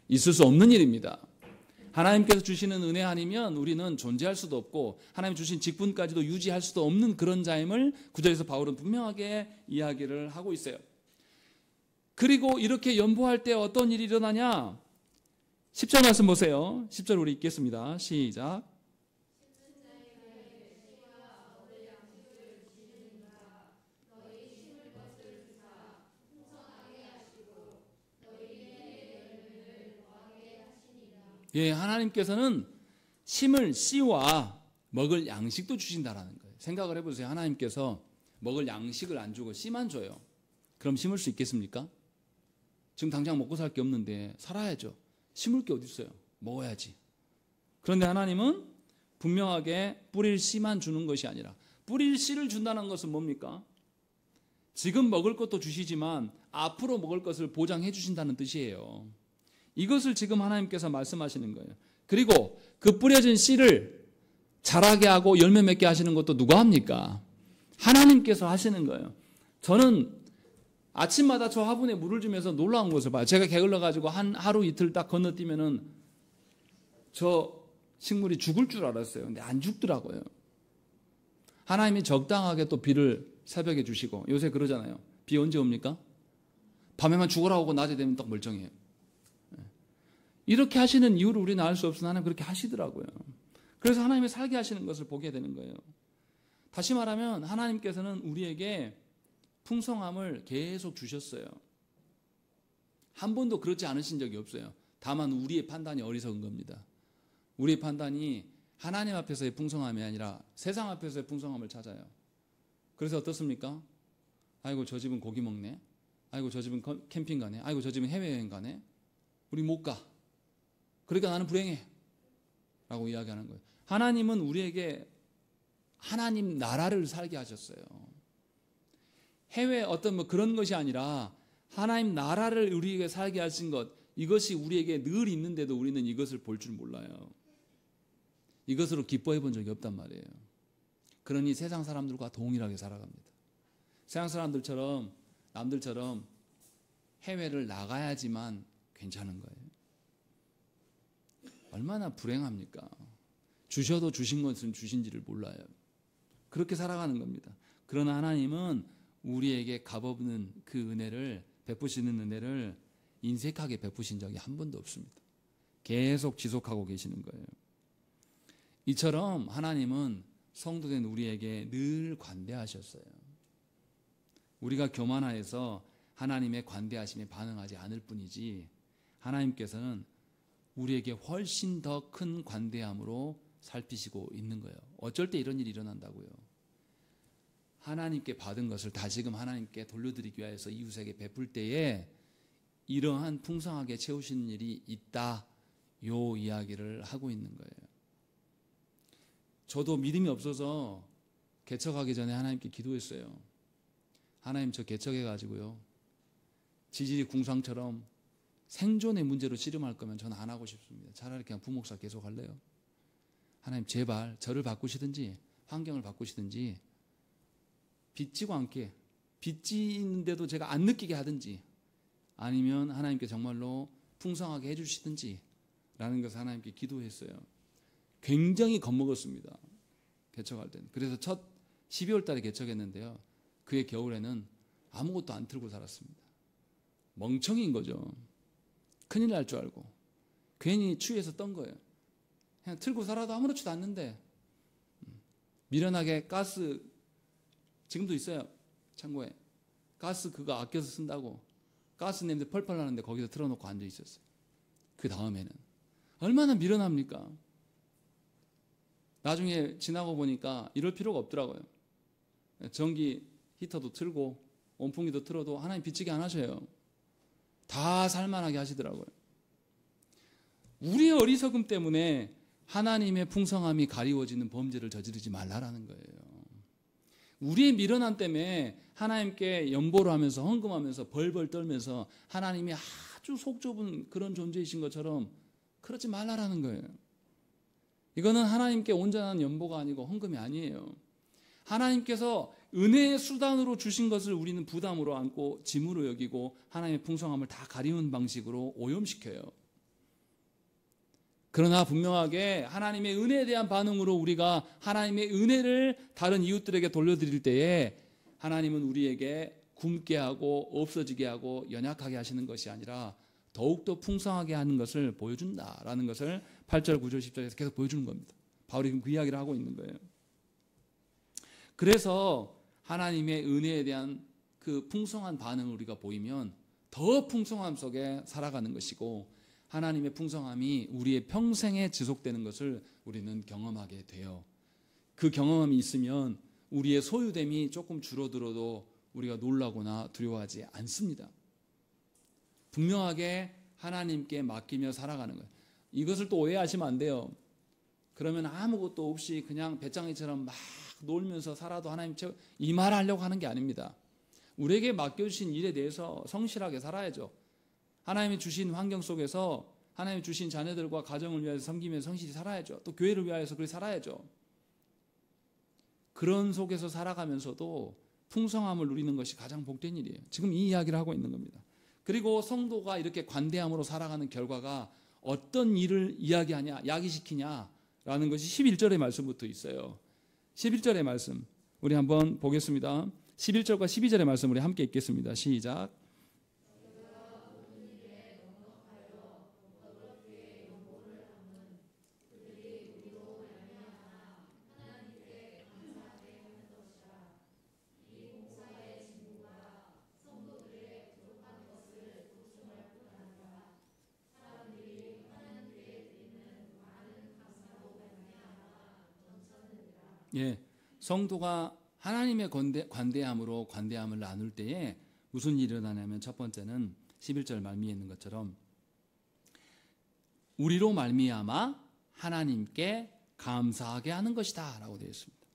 있을 수 없는 일입니다. 하나님께서 주시는 은혜 아니면 우리는 존재할 수도 없고 하나님 주신 직분까지도 유지할 수도 없는 그런 자임을 9절에서 바울은 분명하게 이야기를 하고 있어요. 그리고 이렇게 연보할 때 어떤 일이 일어나냐? 10절 말씀 보세요. 10절 우리 읽겠습니다. 시작. 예, 하나님께서는 심을 씨와 먹을 양식도 주신다라는 거예요. 생각을 해보세요. 하나님께서 먹을 양식을 안 주고 씨만 줘요. 그럼 심을 수 있겠습니까? 지금 당장 먹고 살 게 없는데 살아야죠. 심을 게 어디 있어요? 먹어야지. 그런데 하나님은 분명하게 뿌릴 씨만 주는 것이 아니라 뿌릴 씨를 준다는 것은 뭡니까? 지금 먹을 것도 주시지만 앞으로 먹을 것을 보장해 주신다는 뜻이에요. 이것을 지금 하나님께서 말씀하시는 거예요. 그리고 그 뿌려진 씨를 자라게 하고 열매 맺게 하시는 것도 누가 합니까? 하나님께서 하시는 거예요. 저는 아침마다 저 화분에 물을 주면서 놀라운 것을 봐요. 제가 게을러가지고 하루 이틀 딱 건너뛰면은 저 식물이 죽을 줄 알았어요. 근데 안 죽더라고요. 하나님이 적당하게 또 비를 새벽에 주시고, 요새 그러잖아요. 비 언제 옵니까? 밤에만 죽어라 오고 낮에 되면 딱 멀쩡해요. 이렇게 하시는 이유를 우리는 알 수 없으나 하나님 그렇게 하시더라고요. 그래서 하나님의 살게 하시는 것을 보게 되는 거예요. 다시 말하면 하나님께서는 우리에게 풍성함을 계속 주셨어요. 한 번도 그렇지 않으신 적이 없어요. 다만 우리의 판단이 어리석은 겁니다. 우리의 판단이 하나님 앞에서의 풍성함이 아니라 세상 앞에서의 풍성함을 찾아요. 그래서 어떻습니까? 아이고 저 집은 고기 먹네. 아이고 저 집은 캠핑 가네. 아이고 저 집은 해외여행 가네. 우리 못 가. 그러니까 나는 불행해 라고 이야기하는 거예요. 하나님은 우리에게 하나님 나라를 살게 하셨어요. 해외 어떤 뭐 그런 것이 아니라 하나님 나라를 우리에게 살게 하신 것, 이것이 우리에게 늘 있는데도 우리는 이것을 볼 줄 몰라요. 이것으로 기뻐해 본 적이 없단 말이에요. 그러니 세상 사람들과 동일하게 살아갑니다. 세상 사람들처럼 남들처럼 해외를 나가야지만 괜찮은 거예요. 얼마나 불행합니까? 주셔도 주신 것은 주신지를 몰라요. 그렇게 살아가는 겁니다. 그러나 하나님은 우리에게 값없는 그 은혜를, 베푸시는 은혜를 인색하게 베푸신 적이 한 번도 없습니다. 계속 지속하고 계시는 거예요. 이처럼 하나님은 성도된 우리에게 늘 관대하셨어요. 우리가 교만하여서 하나님의 관대하심에 반응하지 않을 뿐이지, 하나님께서는 우리에게 훨씬 더 큰 관대함으로 살피시고 있는 거예요. 어쩔 때 이런 일이 일어난다고요. 하나님께 받은 것을 다시금 하나님께 돌려드리기 위해서 이웃에게 베풀 때에 이러한 풍성하게 채우시는 일이 있다, 요 이야기를 하고 있는 거예요. 저도 믿음이 없어서 개척하기 전에 하나님께 기도했어요. 하나님, 저 개척해가지고요, 지지리 궁상처럼 생존의 문제로 씨름할 거면 저는 안 하고 싶습니다. 차라리 그냥 부목사 계속 할래요. 하나님, 제발 저를 바꾸시든지 환경을 바꾸시든지, 빚지고 않게, 빚지는데도 제가 안 느끼게 하든지, 아니면 하나님께 정말로 풍성하게 해주시든지 라는 것을 하나님께 기도했어요. 굉장히 겁먹었습니다. 개척할 때는. 그래서 첫 12월 달에 개척했는데요, 그해 겨울에는 아무것도 안 틀고 살았습니다. 멍청인 거죠. 큰일 날 줄 알고 괜히 추위에서 떤 거예요. 그냥 틀고 살아도 아무렇지도 않는데, 미련하게 가스, 지금도 있어요, 창고에. 가스 그거 아껴서 쓴다고 가스 냄새 펄펄 나는데 거기서 틀어놓고 앉아 있었어요. 그 다음에는 얼마나 미련합니까? 나중에 지나고 보니까 이럴 필요가 없더라고요. 전기 히터도 틀고 온풍기도 틀어도 하나님 빚지게 안 하셔요. 다 살만하게 하시더라고요. 우리의 어리석음 때문에 하나님의 풍성함이 가리워지는 범죄를 저지르지 말라라는 거예요. 우리의 미련함 때문에 하나님께 연보를 하면서 헌금하면서 벌벌 떨면서 하나님이 아주 속 좁은 그런 존재이신 것처럼 그러지 말라라는 거예요. 이거는 하나님께 온전한 연보가 아니고 헌금이 아니에요. 하나님께서 은혜의 수단으로 주신 것을 우리는 부담으로 안고 짐으로 여기고 하나님의 풍성함을 다 가리는 방식으로 오염시켜요. 그러나 분명하게 하나님의 은혜에 대한 반응으로 우리가 하나님의 은혜를 다른 이웃들에게 돌려드릴 때에 하나님은 우리에게 굶게 하고 없어지게 하고 연약하게 하시는 것이 아니라 더욱더 풍성하게 하는 것을 보여준다라는 것을 8절, 9절, 10절에서 계속 보여주는 겁니다. 바울이 그 이야기를 하고 있는 거예요. 그래서 하나님의 은혜에 대한 그 풍성한 반응을 우리가 보이면 더 풍성함 속에 살아가는 것이고, 하나님의 풍성함이 우리의 평생에 지속되는 것을 우리는 경험하게 돼요. 그 경험함이 있으면 우리의 소유됨이 조금 줄어들어도 우리가 놀라거나 두려워하지 않습니다. 분명하게 하나님께 맡기며 살아가는 거예요. 이것을 또 오해하시면 안 돼요. 그러면 아무것도 없이 그냥 배짱이처럼 막 놀면서 살아도 하나님 이 말 하려고 하는 게 아닙니다. 우리에게 맡겨주신 일에 대해서 성실하게 살아야죠. 하나님이 주신 환경 속에서 하나님 주신 자녀들과 가정을 위해서 섬기며 성실히 살아야죠. 또 교회를 위하여서 그렇게 살아야죠. 그런 속에서 살아가면서도 풍성함을 누리는 것이 가장 복된 일이에요. 지금 이 이야기를 하고 있는 겁니다. 그리고 성도가 이렇게 관대함으로 살아가는 결과가 어떤 일을 이야기하냐, 야기시키냐라는 것이 11절의 말씀부터 있어요. 11절의 말씀 우리 한번 보겠습니다. 11절과 12절의 말씀 우리 함께 읽겠습니다. 시작. 예, 성도가 하나님의 관대함으로 관대함을 나눌 때에 무슨 일이 일어나냐면 첫 번째는 11절 말미에 있는 것처럼 우리로 말미암아 하나님께 감사하게 하는 것이다 라고 되어 있습니다.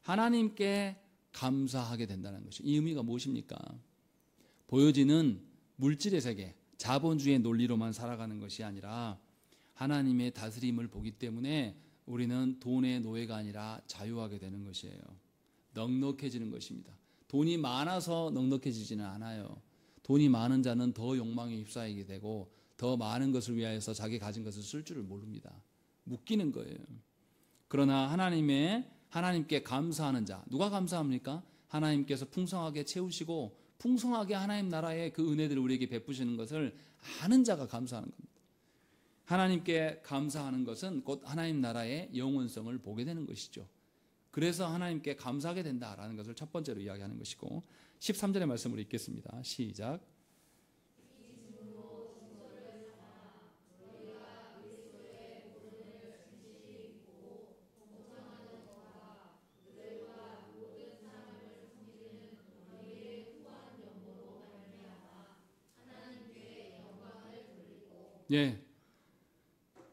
하나님께 감사하게 된다는 것이 이 의미가 무엇입니까? 보여지는 물질의 세계, 자본주의 논리로만 살아가는 것이 아니라 하나님의 다스림을 보기 때문에 우리는 돈의 노예가 아니라 자유하게 되는 것이에요. 넉넉해지는 것입니다. 돈이 많아서 넉넉해지지는 않아요. 돈이 많은 자는 더 욕망에 휩싸이게 되고 더 많은 것을 위하여서 자기 가진 것을 쓸 줄을 모릅니다. 묶이는 거예요. 그러나 하나님께 감사하는 자, 누가 감사합니까? 하나님께서 풍성하게 채우시고 풍성하게 하나님 나라의 그 은혜들을 우리에게 베푸시는 것을 아는 자가 감사하는 겁니다. 하나님께 감사하는 것은 곧 하나님 나라의 영원성을 보게 되는 것이죠. 그래서 하나님께 감사하게 된다라는 것을 첫 번째로 이야기하는 것이고 13절의 말씀을 읽겠습니다. 시작. 예,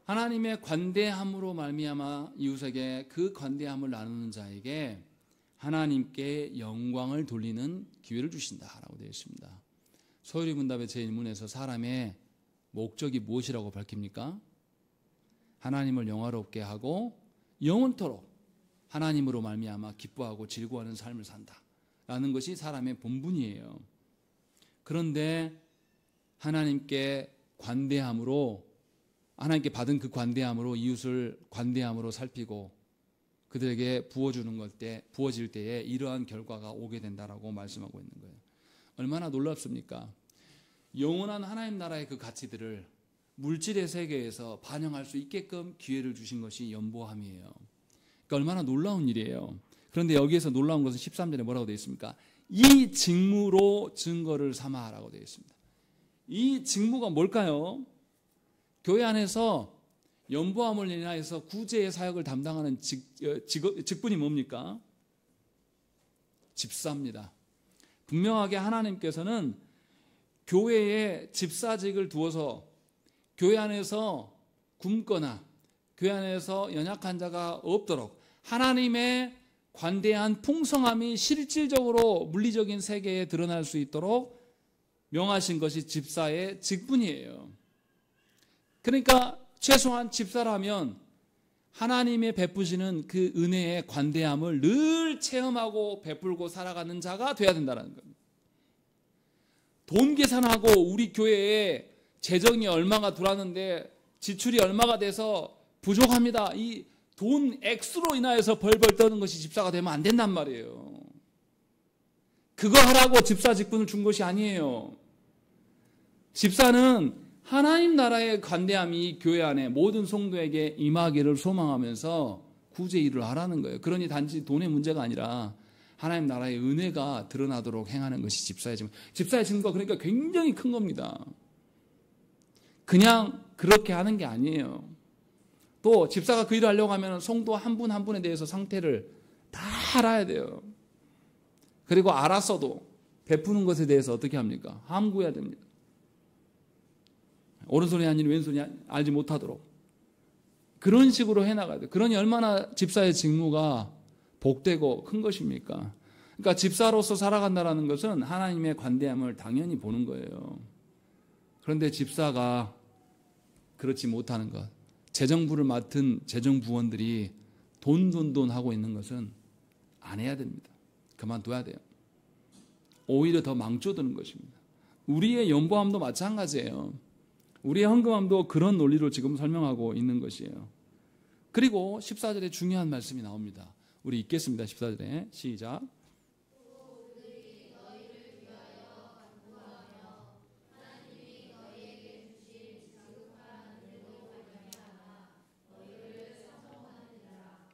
하나님의 관대함으로 말미암아 이웃에게 그 관대함을 나누는 자에게 하나님께 영광을 돌리는 기회를 주신다라고 되어 있습니다. 소요리 문답의 제1문에서 사람의 목적이 무엇이라고 밝힙니까? 하나님을 영화롭게 하고 영원토록 하나님으로 말미암아 기뻐하고 즐거워하는 삶을 산다라는 것이 사람의 본분이에요. 그런데 하나님께 받은 그 관대함으로 이웃을 관대함으로 살피고 그들에게 부어질 때에 이러한 결과가 오게 된다라고 말씀하고 있는 거예요. 얼마나 놀랍습니까? 영원한 하나님 나라의 그 가치들을 물질의 세계에서 반영할 수 있게끔 기회를 주신 것이 연보함이에요. 그러니까 얼마나 놀라운 일이에요. 그런데 여기에서 놀라운 것은 13절에 뭐라고 되어 있습니까? 이 직무로 증거를 삼아라고 되어 있습니다. 이 직무가 뭘까요? 교회 안에서 연보함을 인하여서 구제의 사역을 담당하는 직분이 뭡니까? 집사입니다. 분명하게 하나님께서는 교회에 집사직을 두어서 교회 안에서 굶거나 교회 안에서 연약한 자가 없도록 하나님의 관대한 풍성함이 실질적으로 물리적인 세계에 드러날 수 있도록 명하신 것이 집사의 직분이에요. 그러니까 최소한 집사라면 하나님의 베푸시는 그 은혜의 관대함을 늘 체험하고 베풀고 살아가는 자가 돼야 된다는 겁니다. 돈 계산하고 우리 교회에 재정이 얼마가 들어왔는데 지출이 얼마가 돼서 부족합니다. 이 돈 액수로 인하여서 벌벌 떠는 것이 집사가 되면 안 된단 말이에요. 그거 하라고 집사 직분을 준 것이 아니에요. 집사는 하나님 나라의 관대함이 교회 안에 모든 성도에게 임하기를 소망하면서 구제 일을 하라는 거예요. 그러니 단지 돈의 문제가 아니라 하나님 나라의 은혜가 드러나도록 행하는 것이 집사의 증거. 집사의 증거 그러니까 굉장히 큰 겁니다. 그냥 그렇게 하는 게 아니에요. 또 집사가 그 일을 하려고 하면 성도 한 분 한 분에 대해서 상태를 다 알아야 돼요. 그리고 알았어도 베푸는 것에 대해서 어떻게 합니까? 함구해야 됩니다. 오른손이 아닌 왼손이 알지 못하도록 그런 식으로 해나가야 돼요. 그러니 얼마나 집사의 직무가 복되고 큰 것입니까? 그러니까 집사로서 살아간다는 것은 하나님의 관대함을 당연히 보는 거예요. 그런데 집사가 그렇지 못하는 것, 재정부를 맡은 재정부원들이 돈 하고 있는 것은 안 해야 됩니다. 그만둬야 돼요. 오히려 더 망조드는 것입니다. 우리의 연보함도 마찬가지예요. 우리의 헌금함도 그런 논리로 지금 설명하고 있는 것이에요. 그리고 14절에 중요한 말씀이 나옵니다. 우리 읽겠습니다. 14절에 시작.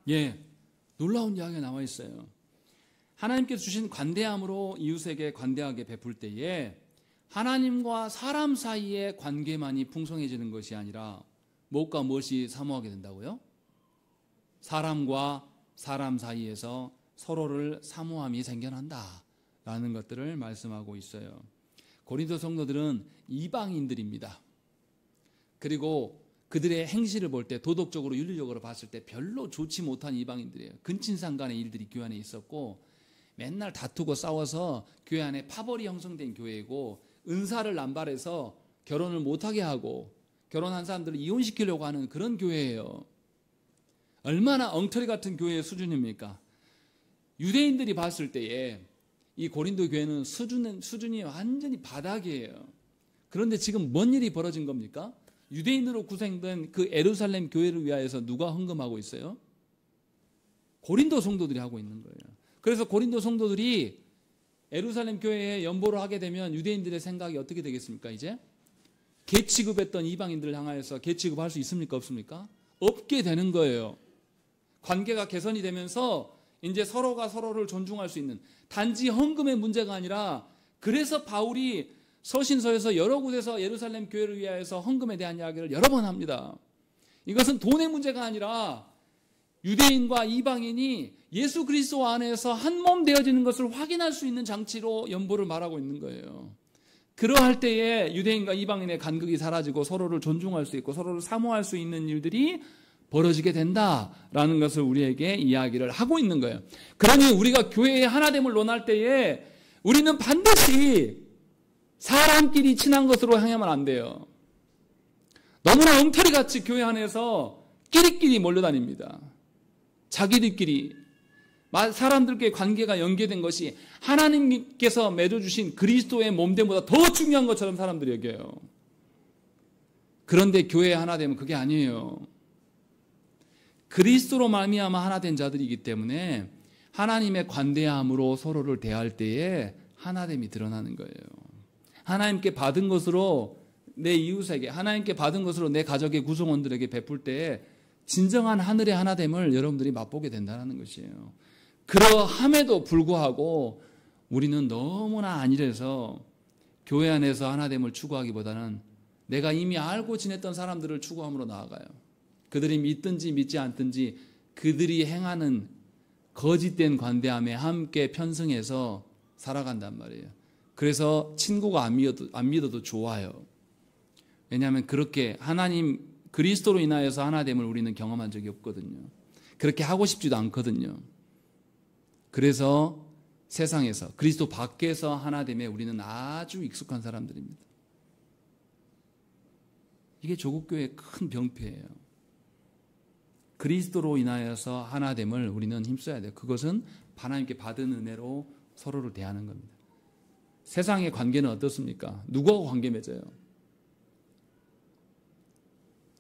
예, 놀라운 이야기가 나와 있어요. 하나님께서 주신 관대함으로 이웃에게 관대하게 베풀 때에 하나님과 사람 사이의 관계만이 풍성해지는 것이 아니라 무엇과 무엇이 사모하게 된다고요? 사람과 사람 사이에서 서로를 사모함이 생겨난다라는 것들을 말씀하고 있어요. 고린도 성도들은 이방인들입니다. 그리고 그들의 행실을 볼 때 도덕적으로 윤리적으로 봤을 때 별로 좋지 못한 이방인들이에요. 근친상간의 일들이 교회 안에 있었고 맨날 다투고 싸워서 교회 안에 파벌이 형성된 교회이고 은사를 남발해서 결혼을 못하게 하고 결혼한 사람들을 이혼시키려고 하는 그런 교회예요. 얼마나 엉터리 같은 교회의 수준입니까? 유대인들이 봤을 때에 이 고린도 교회는 수준이 완전히 바닥이에요. 그런데 지금 뭔 일이 벌어진 겁니까? 유대인으로 구성된 그 예루살렘 교회를 위하여서 누가 헌금하고 있어요? 고린도 성도들이 하고 있는 거예요. 그래서 고린도 성도들이 예루살렘 교회에 연보를 하게 되면 유대인들의 생각이 어떻게 되겠습니까? 이제 개 취급했던 이방인들을 향하여서 개 취급할 수 있습니까? 없습니까? 없게 되는 거예요. 관계가 개선이 되면서 이제 서로가 서로를 존중할 수 있는, 단지 헌금의 문제가 아니라, 그래서 바울이 서신서에서 여러 곳에서 예루살렘 교회를 위하여서 헌금에 대한 이야기를 여러 번 합니다. 이것은 돈의 문제가 아니라 유대인과 이방인이 예수 그리스도 안에서 한 몸 되어지는 것을 확인할 수 있는 장치로 연보를 말하고 있는 거예요. 그러할 때에 유대인과 이방인의 간극이 사라지고 서로를 존중할 수 있고 서로를 사모할 수 있는 일들이 벌어지게 된다라는 것을 우리에게 이야기를 하고 있는 거예요. 그러니 우리가 교회의 하나됨을 논할 때에 우리는 반드시 사람끼리 친한 것으로 향하면 안 돼요. 너무나 엉터리같이 교회 안에서 끼리끼리 몰려다닙니다. 자기들끼리 사람들과의 관계가 연계된 것이 하나님께서 맺어주신 그리스도의 몸됨보다 더 중요한 것처럼 사람들이 여겨요. 그런데 교회의 하나됨은 그게 아니에요. 그리스도로 말미암아 하나된 자들이기 때문에 하나님의 관대함으로 서로를 대할 때에 하나됨이 드러나는 거예요. 하나님께 받은 것으로 내 이웃에게, 하나님께 받은 것으로 내 가족의 구성원들에게 베풀 때에 진정한 하늘의 하나됨을 여러분들이 맛보게 된다는 것이에요. 그러함에도 불구하고 우리는 너무나 안일해서 교회 안에서 하나됨을 추구하기보다는 내가 이미 알고 지냈던 사람들을 추구함으로 나아가요. 그들이 믿든지 믿지 않든지 그들이 행하는 거짓된 관대함에 함께 편승해서 살아간단 말이에요. 그래서 친구가 안 믿어도 좋아요. 왜냐하면 그렇게 하나님 그리스도로 인하여서 하나됨을 우리는 경험한 적이 없거든요. 그렇게 하고 싶지도 않거든요. 그래서 세상에서 그리스도 밖에서 하나됨에 우리는 아주 익숙한 사람들입니다. 이게 조국교회의 큰 병폐예요. 그리스도로 인하여서 하나됨을 우리는 힘써야 돼요. 그것은 하나님께 받은 은혜로 서로를 대하는 겁니다. 세상의 관계는 어떻습니까? 누구하고 관계 맺어요?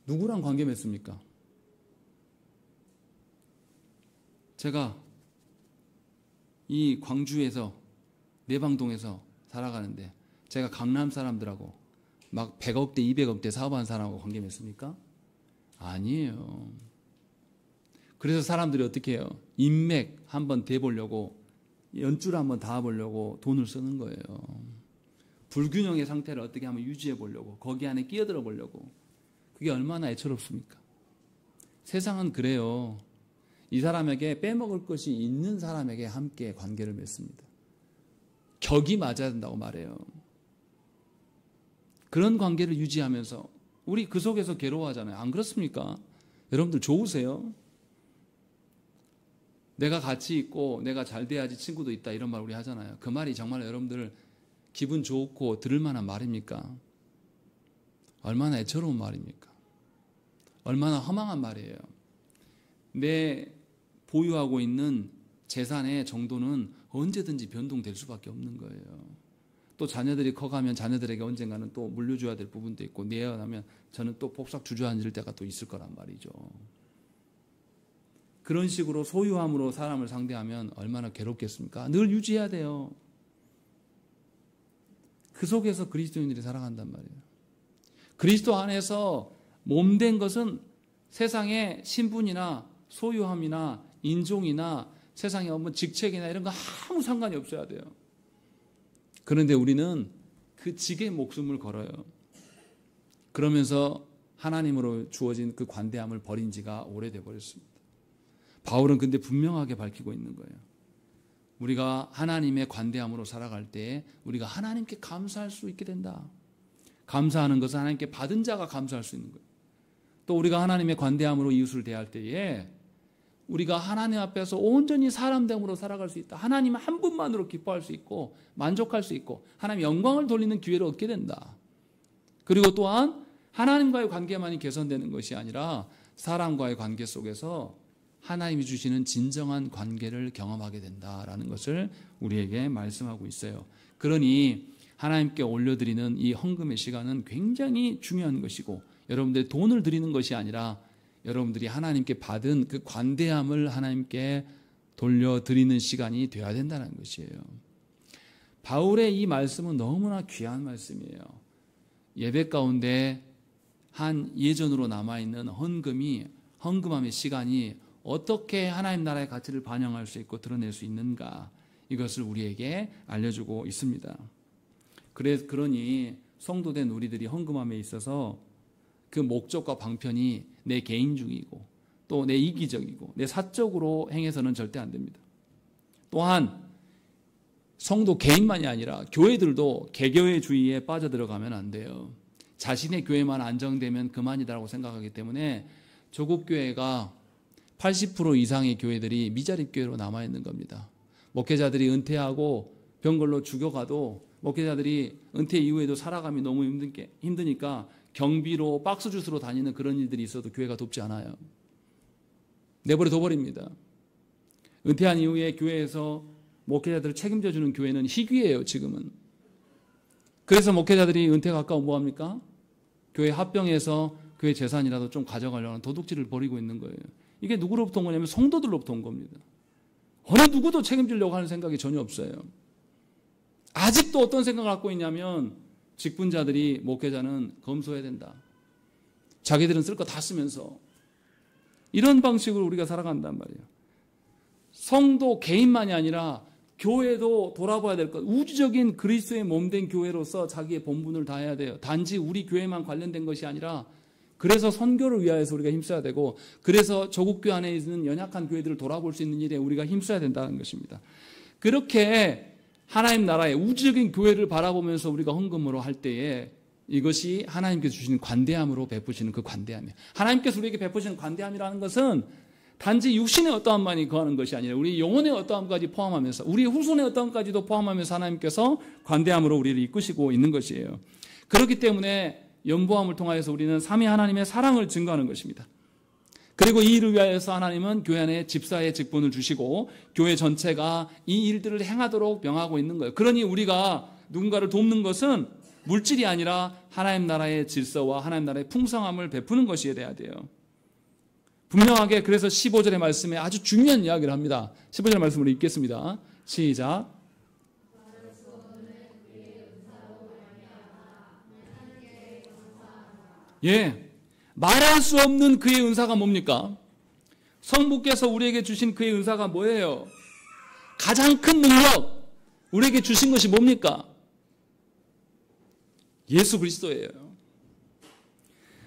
누구랑 관계 맺습니까? 제가 이 광주에서 내방동에서 살아가는데 제가 강남 사람들하고 막 100억대 200억대 사업하는 사람하고 관계 맺습니까? 아니에요. 그래서 사람들이 어떻게 해요? 인맥 한번 대보려고 연줄 한번 닿아보려고 돈을 쓰는 거예요. 불균형의 상태를 어떻게 하면 유지해 보려고, 거기 안에 끼어들어 보려고. 그게 얼마나 애처롭습니까? 세상은 그래요. 이 사람에게 빼먹을 것이 있는 사람에게 함께 관계를 맺습니다. 격이 맞아야 된다고 말해요. 그런 관계를 유지하면서 우리 그 속에서 괴로워하잖아요. 안 그렇습니까? 여러분들 좋으세요? 내가 같이 있고 내가 잘 돼야지 친구도 있다 이런 말 우리 하잖아요. 그 말이 정말 여러분들 기분 좋고 들을 만한 말입니까? 얼마나 애처로운 말입니까? 얼마나 허망한 말이에요. 내 보유하고 있는 재산의 정도는 언제든지 변동될 수밖에 없는 거예요. 또 자녀들이 커가면 자녀들에게 언젠가는 또 물려줘야 될 부분도 있고 내어나면 저는 또 폭삭 주저앉을 때가 또 있을 거란 말이죠. 그런 식으로 소유함으로 사람을 상대하면 얼마나 괴롭겠습니까? 늘 유지해야 돼요. 그 속에서 그리스도인들이 살아간단 말이에요. 그리스도 안에서 몸된 것은 세상의 신분이나 소유함이나 인종이나 세상의 어떤 직책이나 이런 거 아무 상관이 없어야 돼요. 그런데 우리는 그 직에 목숨을 걸어요. 그러면서 하나님으로 주어진 그 관대함을 버린 지가 오래돼 버렸습니다. 바울은 근데 분명하게 밝히고 있는 거예요. 우리가 하나님의 관대함으로 살아갈 때 우리가 하나님께 감사할 수 있게 된다. 감사하는 것은 하나님께 받은 자가 감사할 수 있는 거예요. 또 우리가 하나님의 관대함으로 이웃을 대할 때에 우리가 하나님 앞에서 온전히 사람됨으로 살아갈 수 있다. 하나님 한 분만으로 기뻐할 수 있고 만족할 수 있고 하나님 영광을 돌리는 기회를 얻게 된다. 그리고 또한 하나님과의 관계만이 개선되는 것이 아니라 사람과의 관계 속에서 하나님이 주시는 진정한 관계를 경험하게 된다라는 것을 우리에게 말씀하고 있어요. 그러니 하나님께 올려드리는 이 헌금의 시간은 굉장히 중요한 것이고 여러분들이 돈을 드리는 것이 아니라 여러분들이 하나님께 받은 그 관대함을 하나님께 돌려드리는 시간이 되어야 된다는 것이에요. 바울의 이 말씀은 너무나 귀한 말씀이에요. 예배 가운데 한 예전으로 남아있는 헌금함의 시간이 어떻게 하나님 나라의 가치를 반영할 수 있고 드러낼 수 있는가, 이것을 우리에게 알려주고 있습니다. 그러니 성도된 우리들이 헌금함에 있어서 그 목적과 방편이 내 개인주의고 또 내 이기적이고 내 사적으로 행해서는 절대 안 됩니다. 또한 성도 개인만이 아니라 교회들도 개교회주의에 빠져들어가면 안 돼요. 자신의 교회만 안정되면 그만이다라고 생각하기 때문에 조국 교회가 80% 이상의 교회들이 미자립 교회로 남아있는 겁니다. 목회자들이 은퇴하고 병걸로 죽여가도 목회자들이 은퇴 이후에도 살아감이 너무 힘드니까 경비로 박스 주스로 다니는 그런 일들이 있어도 교회가 돕지 않아요. 내버려 둬버립니다. 은퇴한 이후에 교회에서 목회자들을 책임져 주는 교회는 희귀해요, 지금은. 그래서 목회자들이 은퇴 가까워 뭐합니까? 교회 합병해서 교회 재산이라도 좀 가져가려는 도둑질을 벌이고 있는 거예요. 이게 누구로부터 온 거냐면 성도들로부터 온 겁니다. 어느 누구도 책임지려고 하는 생각이 전혀 없어요. 아직도 어떤 생각을 갖고 있냐면 직분자들이 목회자는 검소해야 된다. 자기들은 쓸 거 다 쓰면서 이런 방식으로 우리가 살아간단 말이에요. 성도 개인만이 아니라 교회도 돌아봐야 될 것. 우주적인 그리스도의 몸된 교회로서 자기의 본분을 다해야 돼요. 단지 우리 교회만 관련된 것이 아니라 그래서 선교를 위하여서 우리가 힘써야 되고 그래서 조국교회 안에 있는 연약한 교회들을 돌아볼 수 있는 일에 우리가 힘써야 된다는 것입니다. 그렇게 하나님 나라의 우주적인 교회를 바라보면서 우리가 헌금으로 할 때에 이것이 하나님께서 주시는 관대함으로 베푸시는 그 관대함이에요. 하나님께서 우리에게 베푸시는 관대함이라는 것은 단지 육신의 어떠함만이 거하는 것이 아니라 우리 영혼의 어떠함까지 포함하면서 우리 후손의 어떠함까지도 포함하면서 하나님께서 관대함으로 우리를 이끄시고 있는 것이에요. 그렇기 때문에 연보함을 통하여서 우리는 삼위 하나님의 사랑을 증거하는 것입니다. 그리고 이 일을 위하여서 하나님은 교회 안에 집사의 직분을 주시고 교회 전체가 이 일들을 행하도록 명하고 있는 거예요. 그러니 우리가 누군가를 돕는 것은 물질이 아니라 하나님 나라의 질서와 하나님 나라의 풍성함을 베푸는 것이어야 돼요. 분명하게 그래서 15절의 말씀에 아주 중요한 이야기를 합니다. 15절의 말씀을 읽겠습니다. 시작. 예, 말할 수 없는 그의 은사가 뭡니까? 성부께서 우리에게 주신 그의 은사가 뭐예요? 가장 큰 능력, 우리에게 주신 것이 뭡니까? 예수 그리스도예요.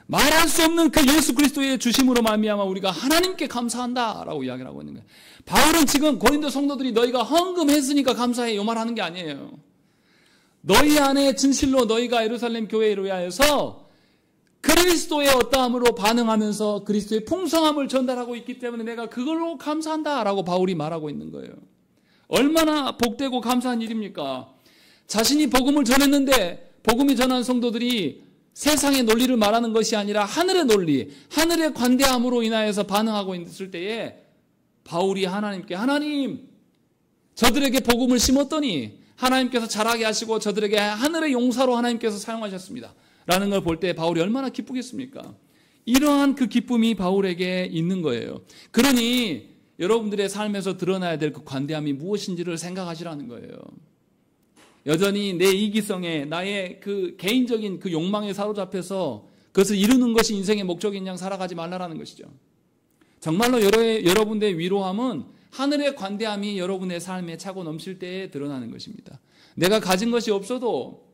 말할 수 없는 그 예수 그리스도의 주심으로 말미암아 우리가 하나님께 감사한다라고 이야기를 하고 있는 거예요. 바울은 지금 고린도 성도들이 너희가 헌금했으니까 감사해 이 말하는 게 아니에요. 너희 안에 진실로 너희가 예루살렘 교회를 위하여서 그리스도의 어떠함으로 반응하면서 그리스도의 풍성함을 전달하고 있기 때문에 내가 그걸로 감사한다라고 바울이 말하고 있는 거예요. 얼마나 복되고 감사한 일입니까? 자신이 복음을 전했는데 복음이 전한 성도들이 세상의 논리를 말하는 것이 아니라 하늘의 논리, 하늘의 관대함으로 인하여서 반응하고 있을 때에 바울이 하나님께 하나님, 저들에게 복음을 심었더니 하나님께서 자라게 하시고 저들에게 하늘의 용사로 하나님께서 사용하셨습니다. 라는 걸 볼 때 바울이 얼마나 기쁘겠습니까? 이러한 그 기쁨이 바울에게 있는 거예요. 그러니 여러분들의 삶에서 드러나야 될 그 관대함이 무엇인지를 생각하시라는 거예요. 여전히 내 이기성에 나의 그 개인적인 그 욕망에 사로잡혀서 그것을 이루는 것이 인생의 목적인 양 살아가지 말라라는 것이죠. 정말로 여러분들의 위로함은 하늘의 관대함이 여러분의 삶에 차고 넘칠 때에 드러나는 것입니다. 내가 가진 것이 없어도,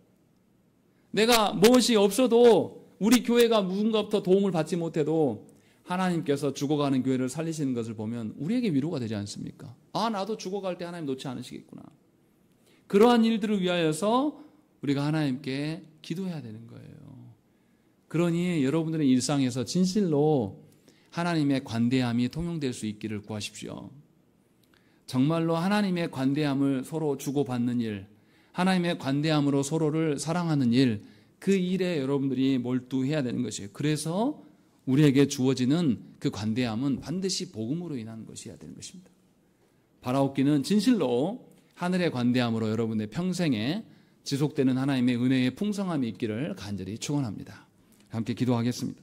내가 무엇이 없어도, 우리 교회가 누군가부터 도움을 받지 못해도 하나님께서 죽어가는 교회를 살리시는 것을 보면 우리에게 위로가 되지 않습니까? 아, 나도 죽어갈 때 하나님 놓지 않으시겠구나. 그러한 일들을 위하여서 우리가 하나님께 기도해야 되는 거예요. 그러니 여러분들의 일상에서 진실로 하나님의 관대함이 통용될 수 있기를 구하십시오. 정말로 하나님의 관대함을 서로 주고받는 일, 하나님의 관대함으로 서로를 사랑하는 일, 그 일에 여러분들이 몰두해야 되는 것이에요. 그래서 우리에게 주어지는 그 관대함은 반드시 복음으로 인한 것이어야 되는 것입니다. 바라옵기는 진실로 하늘의 관대함으로 여러분의 평생에 지속되는 하나님의 은혜의 풍성함이 있기를 간절히 축원합니다. 함께 기도하겠습니다.